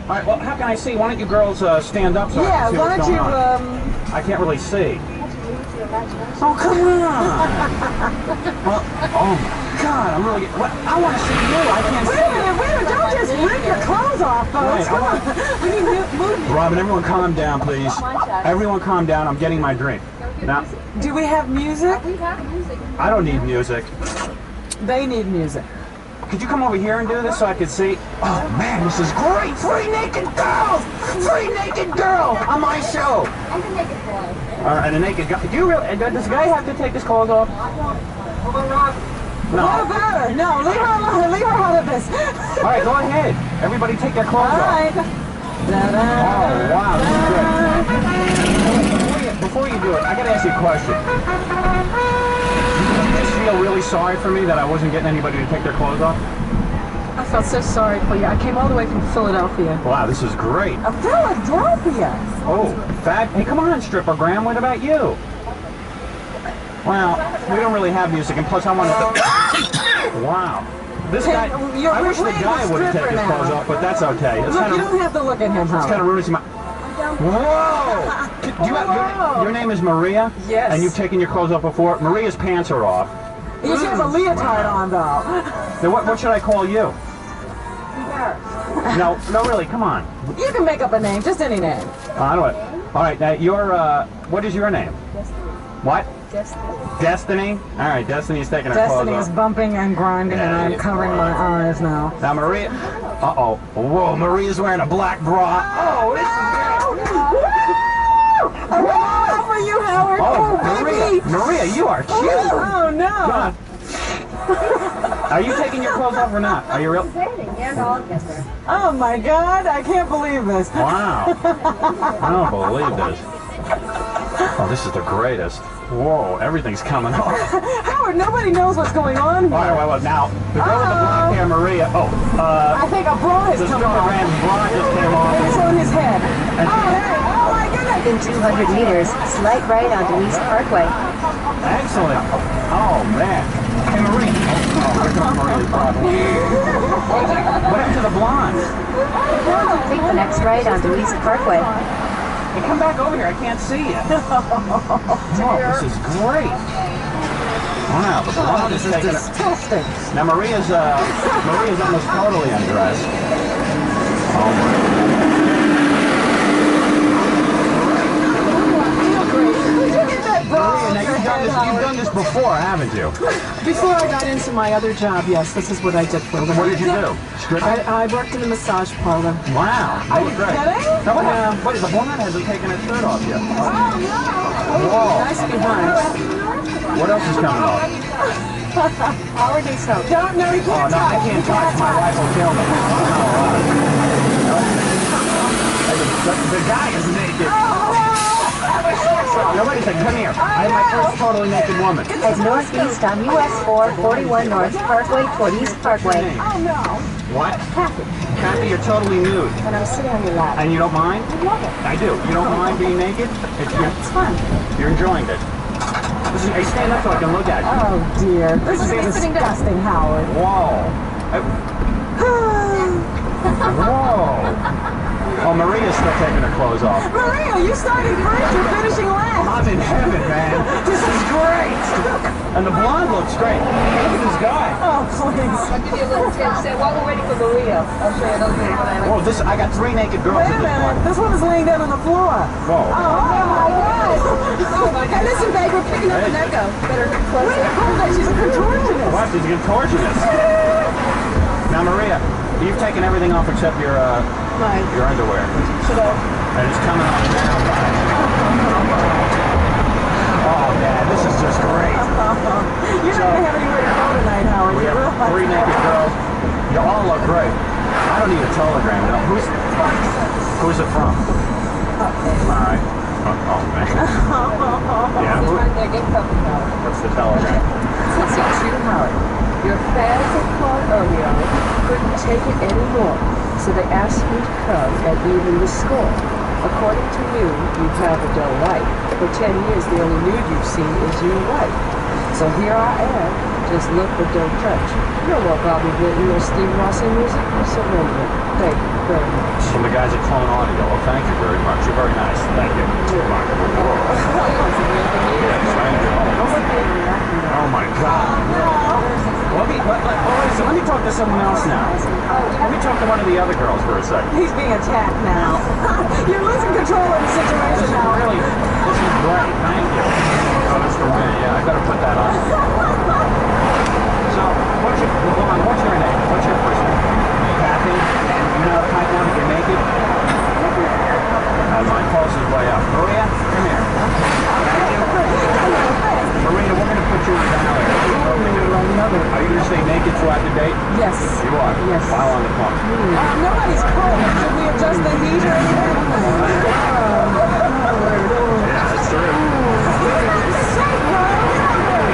right, well, how can I see? Why don't you girls stand up so I can see why what's don't going you, on? I can't really see. Oh, come on. Well, oh, my God, I'm really... I want to see you. I can't see you. Wait a minute. Don't just rip your clothes off, folks. Right, Come on. We need movement. Robin, everyone calm down, please. Everyone calm down. I'm getting my drink. Now, do we have music? We have music. I don't need music. They need music. Could you come over here and do this so I could see? Oh, man, this is great. 3 naked girls. 3 naked girls on my show. And the naked boy. All right, and a naked guy. Do you really? Does this guy have to take his clothes off? No. What about her? No, leave her alone. Leave her out of this. All right, go ahead. Everybody take their clothes off. All right. Oh, wow, this is good. Before you do it, I got to ask you a question. Do you guys feel really sorry for me that I wasn't getting anybody to take their clothes off? I felt so sorry for you. I came all the way from Philadelphia. Wow, this is great. Philadelphia. Oh, fat. Hey, come on, stripper Graham. What about you? Well, we don't really have music, and plus I wanted to... Wow. This guy... I wish the guy would have taken his clothes off, but that's okay. It's Look, you don't have to look at him, It's kind of ruining my... Whoa! Do you have, your name is Maria? Yes. And you've taken your clothes off before? Maria's pants are off. She has a leotard on, though. Then what should I call you? No, really, come on. You can make up a name, just any name. I don't know. All right, now what is your name? Destiny. What? Destiny. Destiny? All right, Destiny's taking her clothes Destiny off. is bumping and grinding, and I'm covering my eyes now. Now, Maria... Uh-oh. Whoa, Maria's wearing a black bra. Oh, this is good. How for you, Howard? Oh, Maria, you are cute. Oh, no. Come on. Are you taking your clothes off or not? Are you real? Yeah, no, I'll get there. Oh, my God. I can't believe this. Wow. I don't believe this. Oh, this is the greatest. Whoa, everything's coming off. Howard, nobody knows what's going on here. All right, well, now, the girl with the black hair, Maria. I think a bra has come off. The bra just came off. It's on his head. Oh, my goodness. In 200 meters, slight right onto East Parkway. Excellent. Oh, man. Hey, Marie. Oh, here comes Maria's bra. What happened to the blonde? Take the next right onto East Parkway. Hey, come back over here. I can't see you. Oh, this is great. Wow, the blonde is taking it. Disgusting. Now, Maria's almost totally undressed. Oh, my. Maria, now you've done this before, haven't you? Before I got into my other job, yes, this is what I did for them. What did you do? Stripping? I worked in a massage parlor. Wow, that was great. Now, what is the blonde hasn't taken her shirt off yet? Oh, no. Whoa. Nice behind. What else is coming off? Howard needs help. Don't, no, you can't touch. I can't touch. My wife will kill me. The guy is naked. Nobody said, come here. I have my first totally naked woman. Head northeast on US 441 North Parkway toward East Parkway. Oh, no. What? Kathy, you're totally nude. And I'm sitting on your lap. And you don't mind? I love it. I do. You don't mind being naked? It's fun. You're enjoying it. Listen, hey, stand up so I can look at you. Oh, dear. This is disgusting, Howard. Whoa. Whoa. Oh, Maria's still taking her clothes off. Maria, you started first. You're finishing last. I'm in heaven, man. This is great. And the blonde looks great. Look at this guy. Oh, please. I'll give you a little tip. Say, while we're waiting for Maria, I'll show you another thing. Whoa, I got 3 naked girls Wait a in this minute. one. This one is laying down on the floor. Whoa. Oh, my God. Hey, listen, babe, we're picking up an echo. Better get closer. Hold on, she's a contortionist. What? She's a contortionist. Now, Maria, you've taken everything off except your underwear. Should I? And it's coming off now. Oh, man, this is just great. You're not going to have anywhere to go tonight, Howard. We have 3 naked girls. You all look great. I don't need a telegram. No. Who's it from? All right. Oh, man. Yeah. What's the telegram? It's you, Howard. Your fans at Oreo couldn't take it anymore, so they asked me to come and even the score. According to you, you have a dull life. For 10 years, the only nude you've seen is your wife. So here I am. Just look but don't touch. You're more Bobby Vinton or Steve Rossi music or surrender. Thank you very much. From the guys at Clone Audio. Well, thank you very much. You're very nice. Thank you. Oh, my God. Let me talk to someone else now. Let me talk to one of the other girls for a second. He's being attacked now. You're losing control of the situation now. Really, this is great. Thank you. Oh, that's for me. Yeah, I better put that on. So, what's your name? What's your first name? Kathy? And you know how to pipe down if you're naked? My pulse is way up. Maria, come here. Maria, we're going to put you in the alley. Are you going to stay naked throughout the date? Yes. You are? Yes. While on the phone. Nobody's cold. Should we adjust the heater? Yeah, that's true.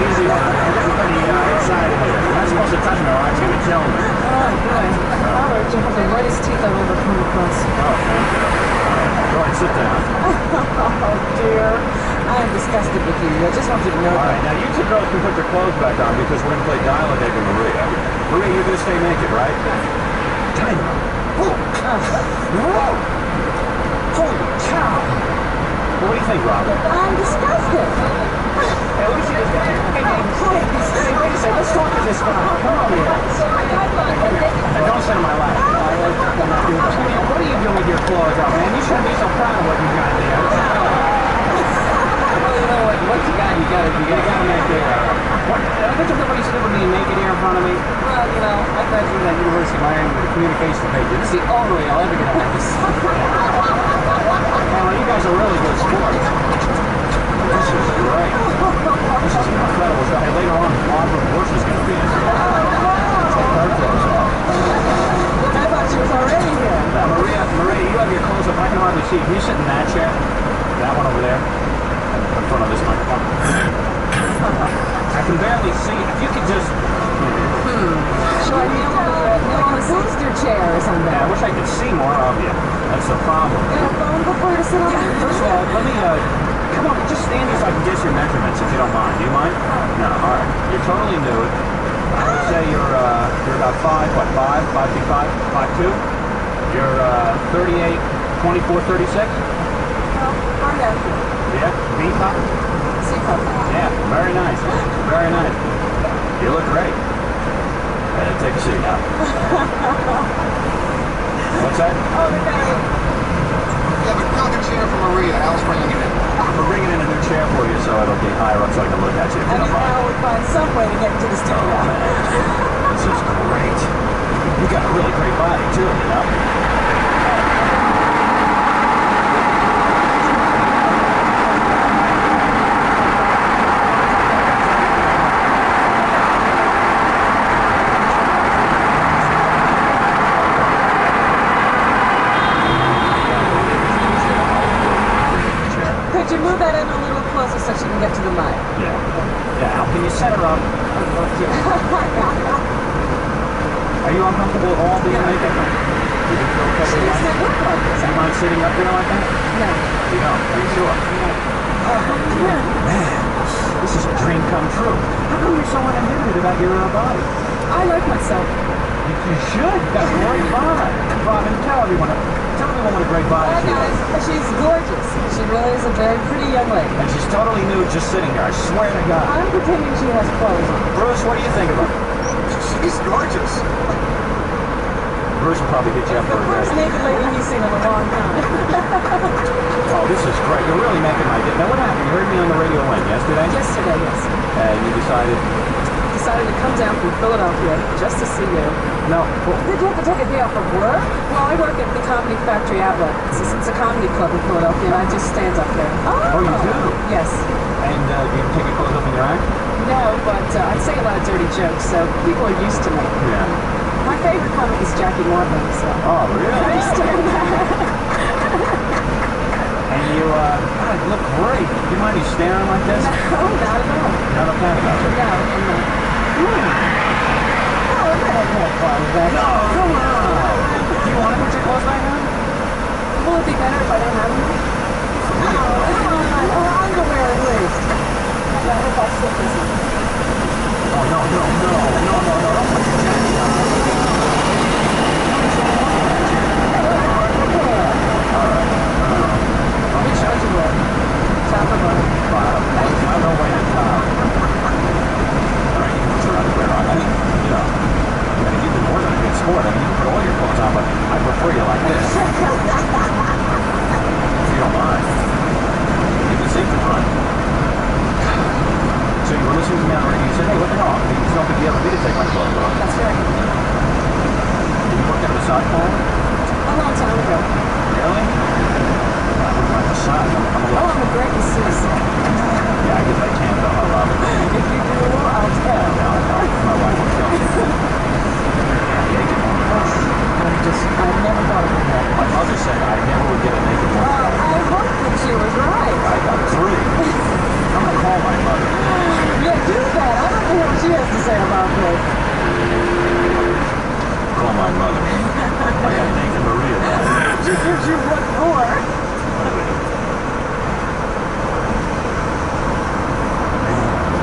Easy on. I'm getting pretty excited here. You're not supposed to touch me or it's going to kill me. Oh, boy. Howard, you have the whitest teeth I've ever come across. Oh, thank you. Go ahead, sit down. Oh, dear. I am disgusted with you. I just want you to know All right, now you 2 girls can put your clothes back on because we're going to play Dial-A Day with Maria. Maria, you're going to stay naked, right? Dynamite. Whoa. Holy cow. What do you think, Robin? I'm disgusted. Hey, let me see this guy. Hey, please. Hey, wait a second. Let's talk to this guy. Come on here. And don't sit on my lap. What are you doing with your clothes on, man? You shouldn't be so proud of what you got there. Well, you know what you got, you got to make it. I bet everybody's still being naked here in front of me. Well, you know, I graduated at University of Miami with a communications major. This is the only way I'll ever get out of this. Well, you guys are really good sports. This is great. This is incredible. So, hey, later on, Barbara Bush is going to be in here. Take her clothes off. I thought she was already here. Maria, you have your clothes up. I can hardly see. Can you sit in that chair? That one over there? In front of this microphone. I can barely see. If you could just... Shall I kneel on a booster chair or something? Yeah, I wish I could see more of you. That's the problem. You have a phone before to sit on? First of all, let me... come on, just stand here so I can guess your measurements, if you don't mind. Do you mind? No, all right. You're totally nude. I would say you're about 5'5", 5'2". You're 38, 24, 36? Yeah, B-cup? C-cup. Yeah, very nice. Very nice. You look great. Take a seat now. What's that? Oh, the guy. Yeah, but now the chair for Maria. Al's bringing it in. We're bringing in a new chair for you so it'll be higher up so I can look at you. And now we find some way to get into the studio. Oh, man. This is great. You got a really great body, too, you know? get to the mic. Yeah. Yeah, Al, can you set her up? I'd love to. Are you uncomfortable at all being naked? You feel totally She doesn't look like this. Do you mind sitting up there like that? No. You don't? Are you sure? Man, this is a dream come true. How come you're so uninhibited about your body? I like myself. You should. You've got a great body. Robin, tell everyone what a great body Hi she is. guys. She's gorgeous. She really is a very pretty young lady. And she's totally nude just sitting there. I swear to God. I'm pretending she has clothes on. Bruce, what do you think of her? She's gorgeous. Bruce will probably get you up The for a first date. naked lady he's seen in a long time. Oh, this is great. You're really making my day. Now, what happened? You heard me on the radio when? Yesterday? Yesterday, yes. And you decided... Decided to come down from Philadelphia just to see you. No. Did you have to take a day off of work? Well, I work at the Comedy Factory Outlet. It's a comedy club in Philadelphia, and I just stand up there. Oh, you do? Yes. And do you take your clothes up in your act? No, but I say a lot of dirty jokes, so people are used to me. Yeah. My favorite comic is Jackie Morgan, so. Oh, really? I understand that. And you, God, you look great. Do you mind me staring like this? No, not at all. Not a fan about it? No, I'm not. No, I'm not having a problem with that. No, come on. Do you want to put your clothes back on? Will it be better if I don't have them? Oh, come on. Or underwear at least. I hope I'll slip this one. Oh, no. Don't put your jacket on. Which underwear? Top or bottom? Bottom. I don't wear the top. All right, you can put your underwear on. I mean, you know, you've been more than a good sport. I mean, you can put all your clothes on, but I prefer you like this. If you don't mind. You can sing the front. So you were listening to me on the radio, you said, hey, what the hell? It's no big deal for me to take my clothes off. That's right. Did you work at a massage parlor? A long time ago. Really? I work at a massage. Oh, I'm a great masseuse. Yeah, I guess I can, though. I love it. If you do, I'll tell. No, my wife will kill me. Naked woman. I've never thought of that. My mother said I never would get a naked woman. I hope that she was right. I got 3. I'm gonna call my mother. Yeah, do that. I want to hear what she has to say about this. Call my mother. I got naked Maria now. She gives you what for?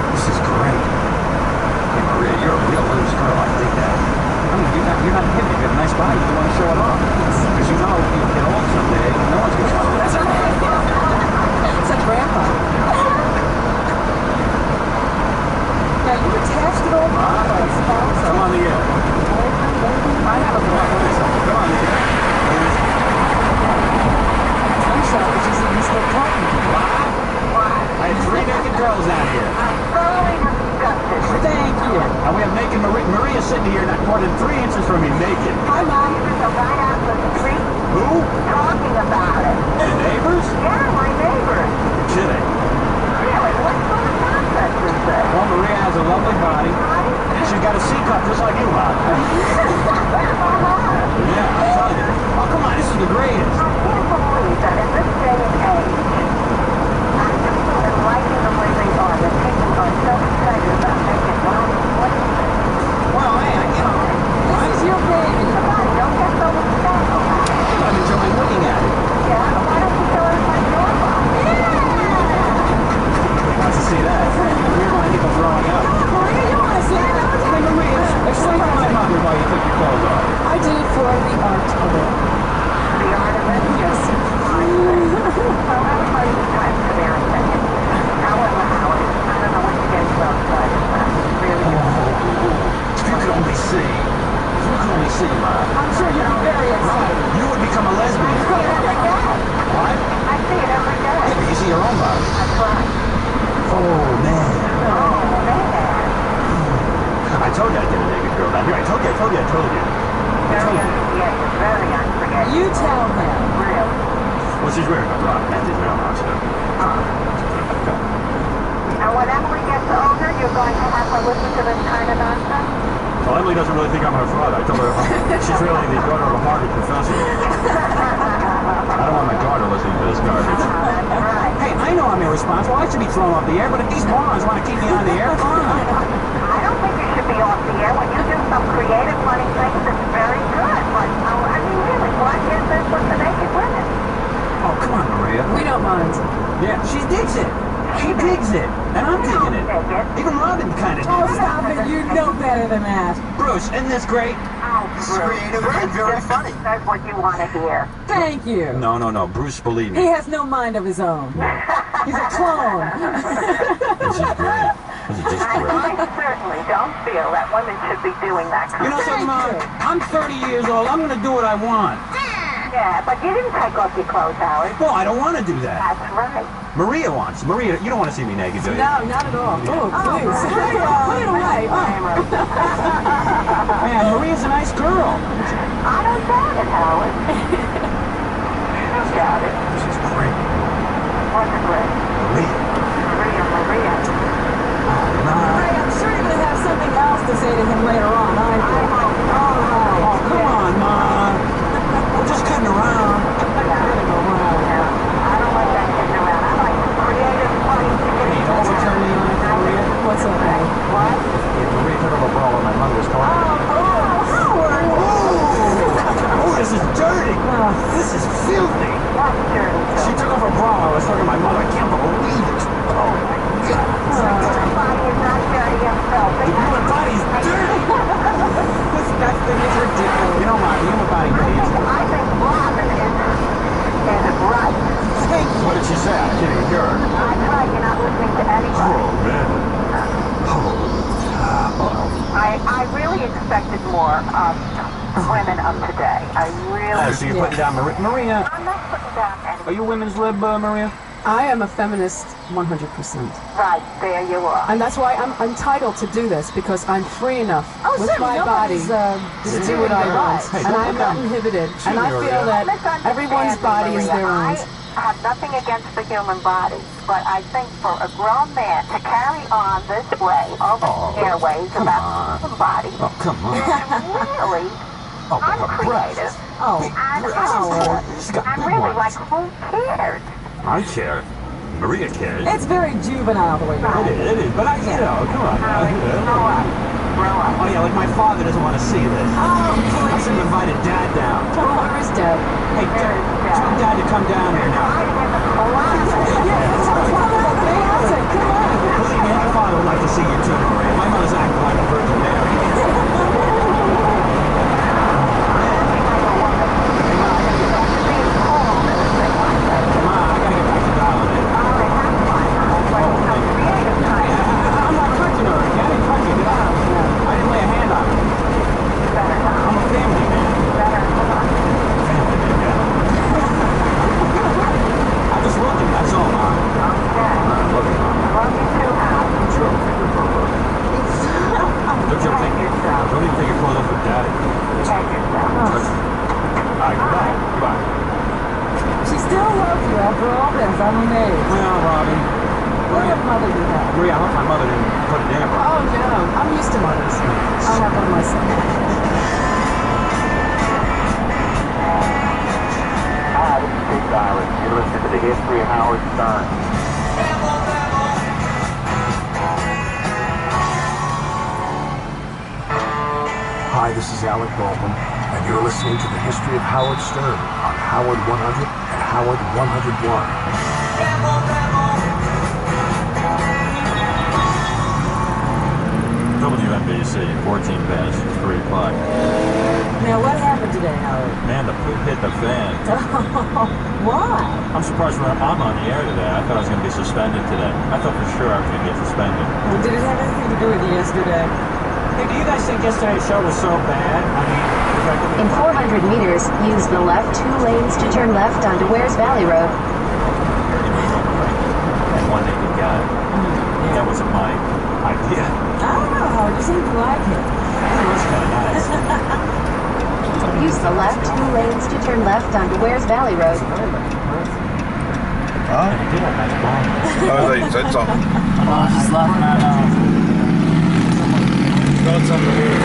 This is great. Hey Maria, you're a real loose girl. I think that. I mean, you're not kidding. You got a nice body. You want to show it off. Because you know, if you get old someday, no one's gonna show it. That's right. It's a grandpa. Now you attached it all to the spouse. Come on the air. I have a boyfriend. Come on the air. I'm shocked that she's even still talking to me. I had 3 naked girls out here. Thank you. And we have naked Maria sitting here not more than 3 inches from me naked. Hi, Mom. Who? Talking about it. The neighbors? Yeah, my neighbors. You're kidding. Really? What sort of nonsense is this? Well, Maria has a lovely body, and she's got a C cup just like you, Bob. Yeah, I'll tell you. Oh, come on, this is the greatest. I can't believe that in this day and age, I'm just even liking them where they are. That people are so excited about making women. What is it? Well, hey, you know, This is your baby. Come on, don't get so hysterical about it. I'm enjoying looking at it. Yeah, why don't you show us what you're about? Wants to see that. Weird when people throwing up. Maria, you want to see it? Hey, Maria, explain to my mother why you took your clothes off. I did it for the art of it. The art of it? Yes. Well, everybody decides for their opinion. However, Howard, I don't know what you're getting so excited about. Really? If you could only see. If you could only see, Mom. I'm sure you'd be very excited. You would become a lesbian. I see it every day. What? I see it every day. Yeah, but you see your own body. That's right. Oh, man. Oh, man. I told you I'd get a naked girl down here. I told you. Very unforgettable. You tell him. Really? Well, she's wearing a rock. That didn't know how to. And when Emily gets older, you're going to have her listen to this kind of nonsense? Well, Emily doesn't really think I'm her father. I told her she's really the daughter of a Harvard professor. I don't want my daughter listening to this garbage. That's right. Hey, I I know I'm irresponsible. I should be thrown off the air, but if these morons want to keep me on the air, fine. I don't think you should be off the air when you do some creative, funny things. It's very good. But, I mean, really, what is this with the naked women? Oh, come on, Maria. We don't mind. Yeah, she digs it. She digs it. And I'm digging it. Even Robin kind of Oh, digs it. stop it. You know better than that. Bruce, isn't this great? This is creative and very funny. That's what you want to hear. Thank you. No, Bruce, believe He me. has no mind of his own. He's a clone. This is great. This is just great. I certainly don't feel that women should be doing that You kind know of something, Mom? I'm 30 years old. I'm going to do what I want. Yeah, but you didn't take off your clothes, Howard. Well, I don't want to do that. That's right. Maria wants. Maria, you don't want to see me naked, do you? No, not at all. Oh, please. Put it away. Man, Maria's a nice girl. I don't doubt it, Howard. I don't doubt it. This is great. What's great? Maria. Maria. Ray, I'm sure you're going to have something else to say to him later on, aren't you? All right. Oh, come on, Mom. We're just kidding around. I don't like that kidding around. I like creative, funny things. Hey, don't you turn me on, Maria? What's up, Ray? What? Maria took up a brawl in my mother's car. Howard! Oh, this is dirty. This is filthy. What's dirty? She took off her bra while I was talking to my mother. I can't believe it. Oh, my God. Your body is not dirty and filthy. The human body's dirty. That thing is ridiculous. You know, Mom, the human body needs. I think Robin is right. What did she say? I can't even hear her. That's right, you're not listening to anybody. Oh, man. I really expected more of women of today. I really So you're putting down Maria. I'm not putting down any. Are you women's lib, Maria? I am a feminist 100%. Right, there you are. And that's why I'm entitled to do this, because I'm free enough with my body to do what I want. Hey, and don't I'm put not down- inhibited. And I feel that everyone's body is their own. I have nothing against the human body, but I think for a grown man to carry on this way over the airways about the human body Oh, come on. is really uncreative. Oh, And unimportant. And really, like, who cares? I care. Maria cares. it's very juvenile the way you're It is, but come on. Oh, yeah, like my father doesn't want to see this. I should have invited Dad down. Where is Dad? Hey, tell Dad to come down here now. Believe me, my father would like to see you too, Maria. My mother's acting like a Virgin Mary. She still loves you after all this. I'm amazed. Well, Robin. What kind of mother you have? Maria, I hope my mother didn't put a damper. Oh, no. I'm used to mothers. I'll have one myself. Hi, this is Big Silas. You're listening to the History of Howard Stern. Hi, this is Alec Baldwin, and you're listening to the History of Howard Stern on Howard 100 and Howard 101. WNBC, 14 past 3 o'clock. Now, what happened today, Howard? Man, the poop hit the fan. Why? I'm surprised I'm on the air today. I thought I was going to be suspended today. I thought for sure I was going to get suspended. Well, did it have anything to do with yesterday? Hey, do you guys think yesterday's show was so bad? I mean, In 400 meters, use the left 2 lanes to turn left onto Wares Valley Road. And one naked guy. That wasn't my idea. I don't know, Howard. You seem to like it. It was kind of nice. Use the left 2 lanes to turn left onto Wares Valley Road. Huh? I thought you said something. I was just laughing at Got something here.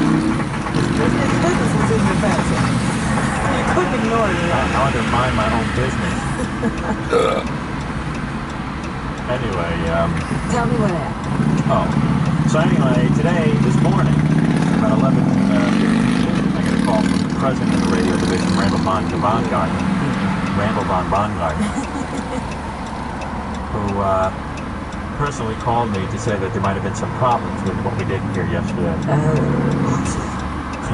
His business was in your fancy. You couldn't ignore it. mind my own business. Anyway, Tell me what happened. oh. So anyway, this morning, about 11:15, I get a call from the president of the radio division, Randall von Baumgarten, who personally called me to say that there might have been some problems with what we did here yesterday.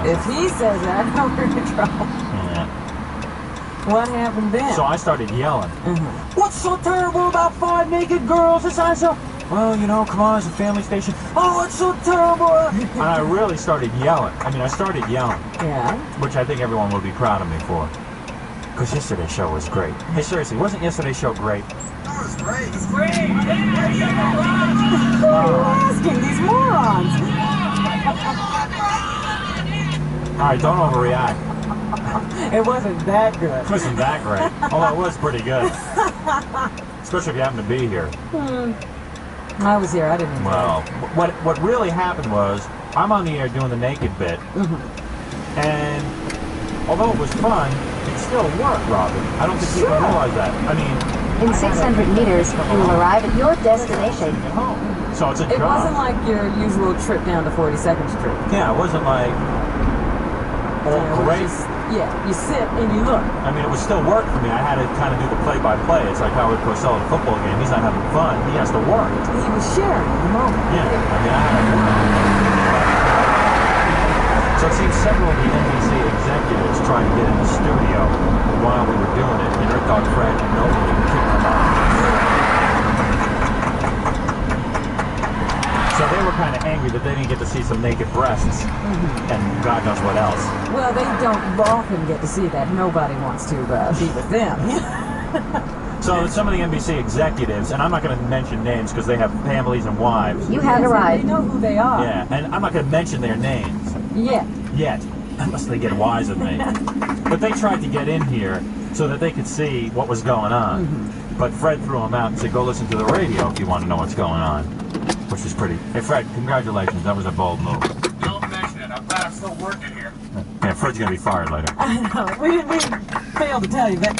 If he says that, we're in trouble. Yeah. What happened then? So I started yelling. What's so terrible about 5 naked girls? It's not so... Well, you know, come on, it's a family station. Oh, it's so terrible. And I really started yelling. I mean, I started yelling. Yeah. Which I think everyone will be proud of me for. Because yesterday's show was great. Hey, seriously, wasn't yesterday's show great? It was great. Who are you asking? These morons. All right, don't overreact. It wasn't that good. It wasn't that great. Although it was pretty good. Especially if you happen to be here. I was here. I didn't enjoy Well, what really happened was, I'm on the air doing the naked bit. And although it was fun, it still worked, Robin. I don't think people realize that. I mean... In 600 meters, you will arrive at your destination. At home. So it's a It job. wasn't like your usual trip down to 42nd Street. Yeah, it wasn't like... Oh, great. Yeah, you sit and you look. I mean, it would still work for me. I had to kind of do the play-by-play. It's like Howard Cosell at a football game. He's not having fun. He has to work. He was sharing the moment. Yeah, I mean, I had to work. So it seems several of the NBC executives tried to get in the studio while we were doing it, and Rick Dog Fred and nobody kicked them out. So they were kind of angry that they didn't get to see some naked breasts and God knows what else. Well, they don't often get to see that. Nobody wants to be with them. So some of the NBC executives, and I'm not going to mention names because they have families and wives. You have arrived. They know who they are. Yeah, and I'm not going to mention their names. Yet, unless they get wise of me. But they tried to get in here so that they could see what was going on. But Fred threw them out and said, go listen to the radio if you want to know what's going on. Which is pretty... Hey, Fred, congratulations. That was a bold move. Don't mention it. I'm glad I'm still working here. Yeah, Fred's going to be fired later. I know. We failed to tell you that.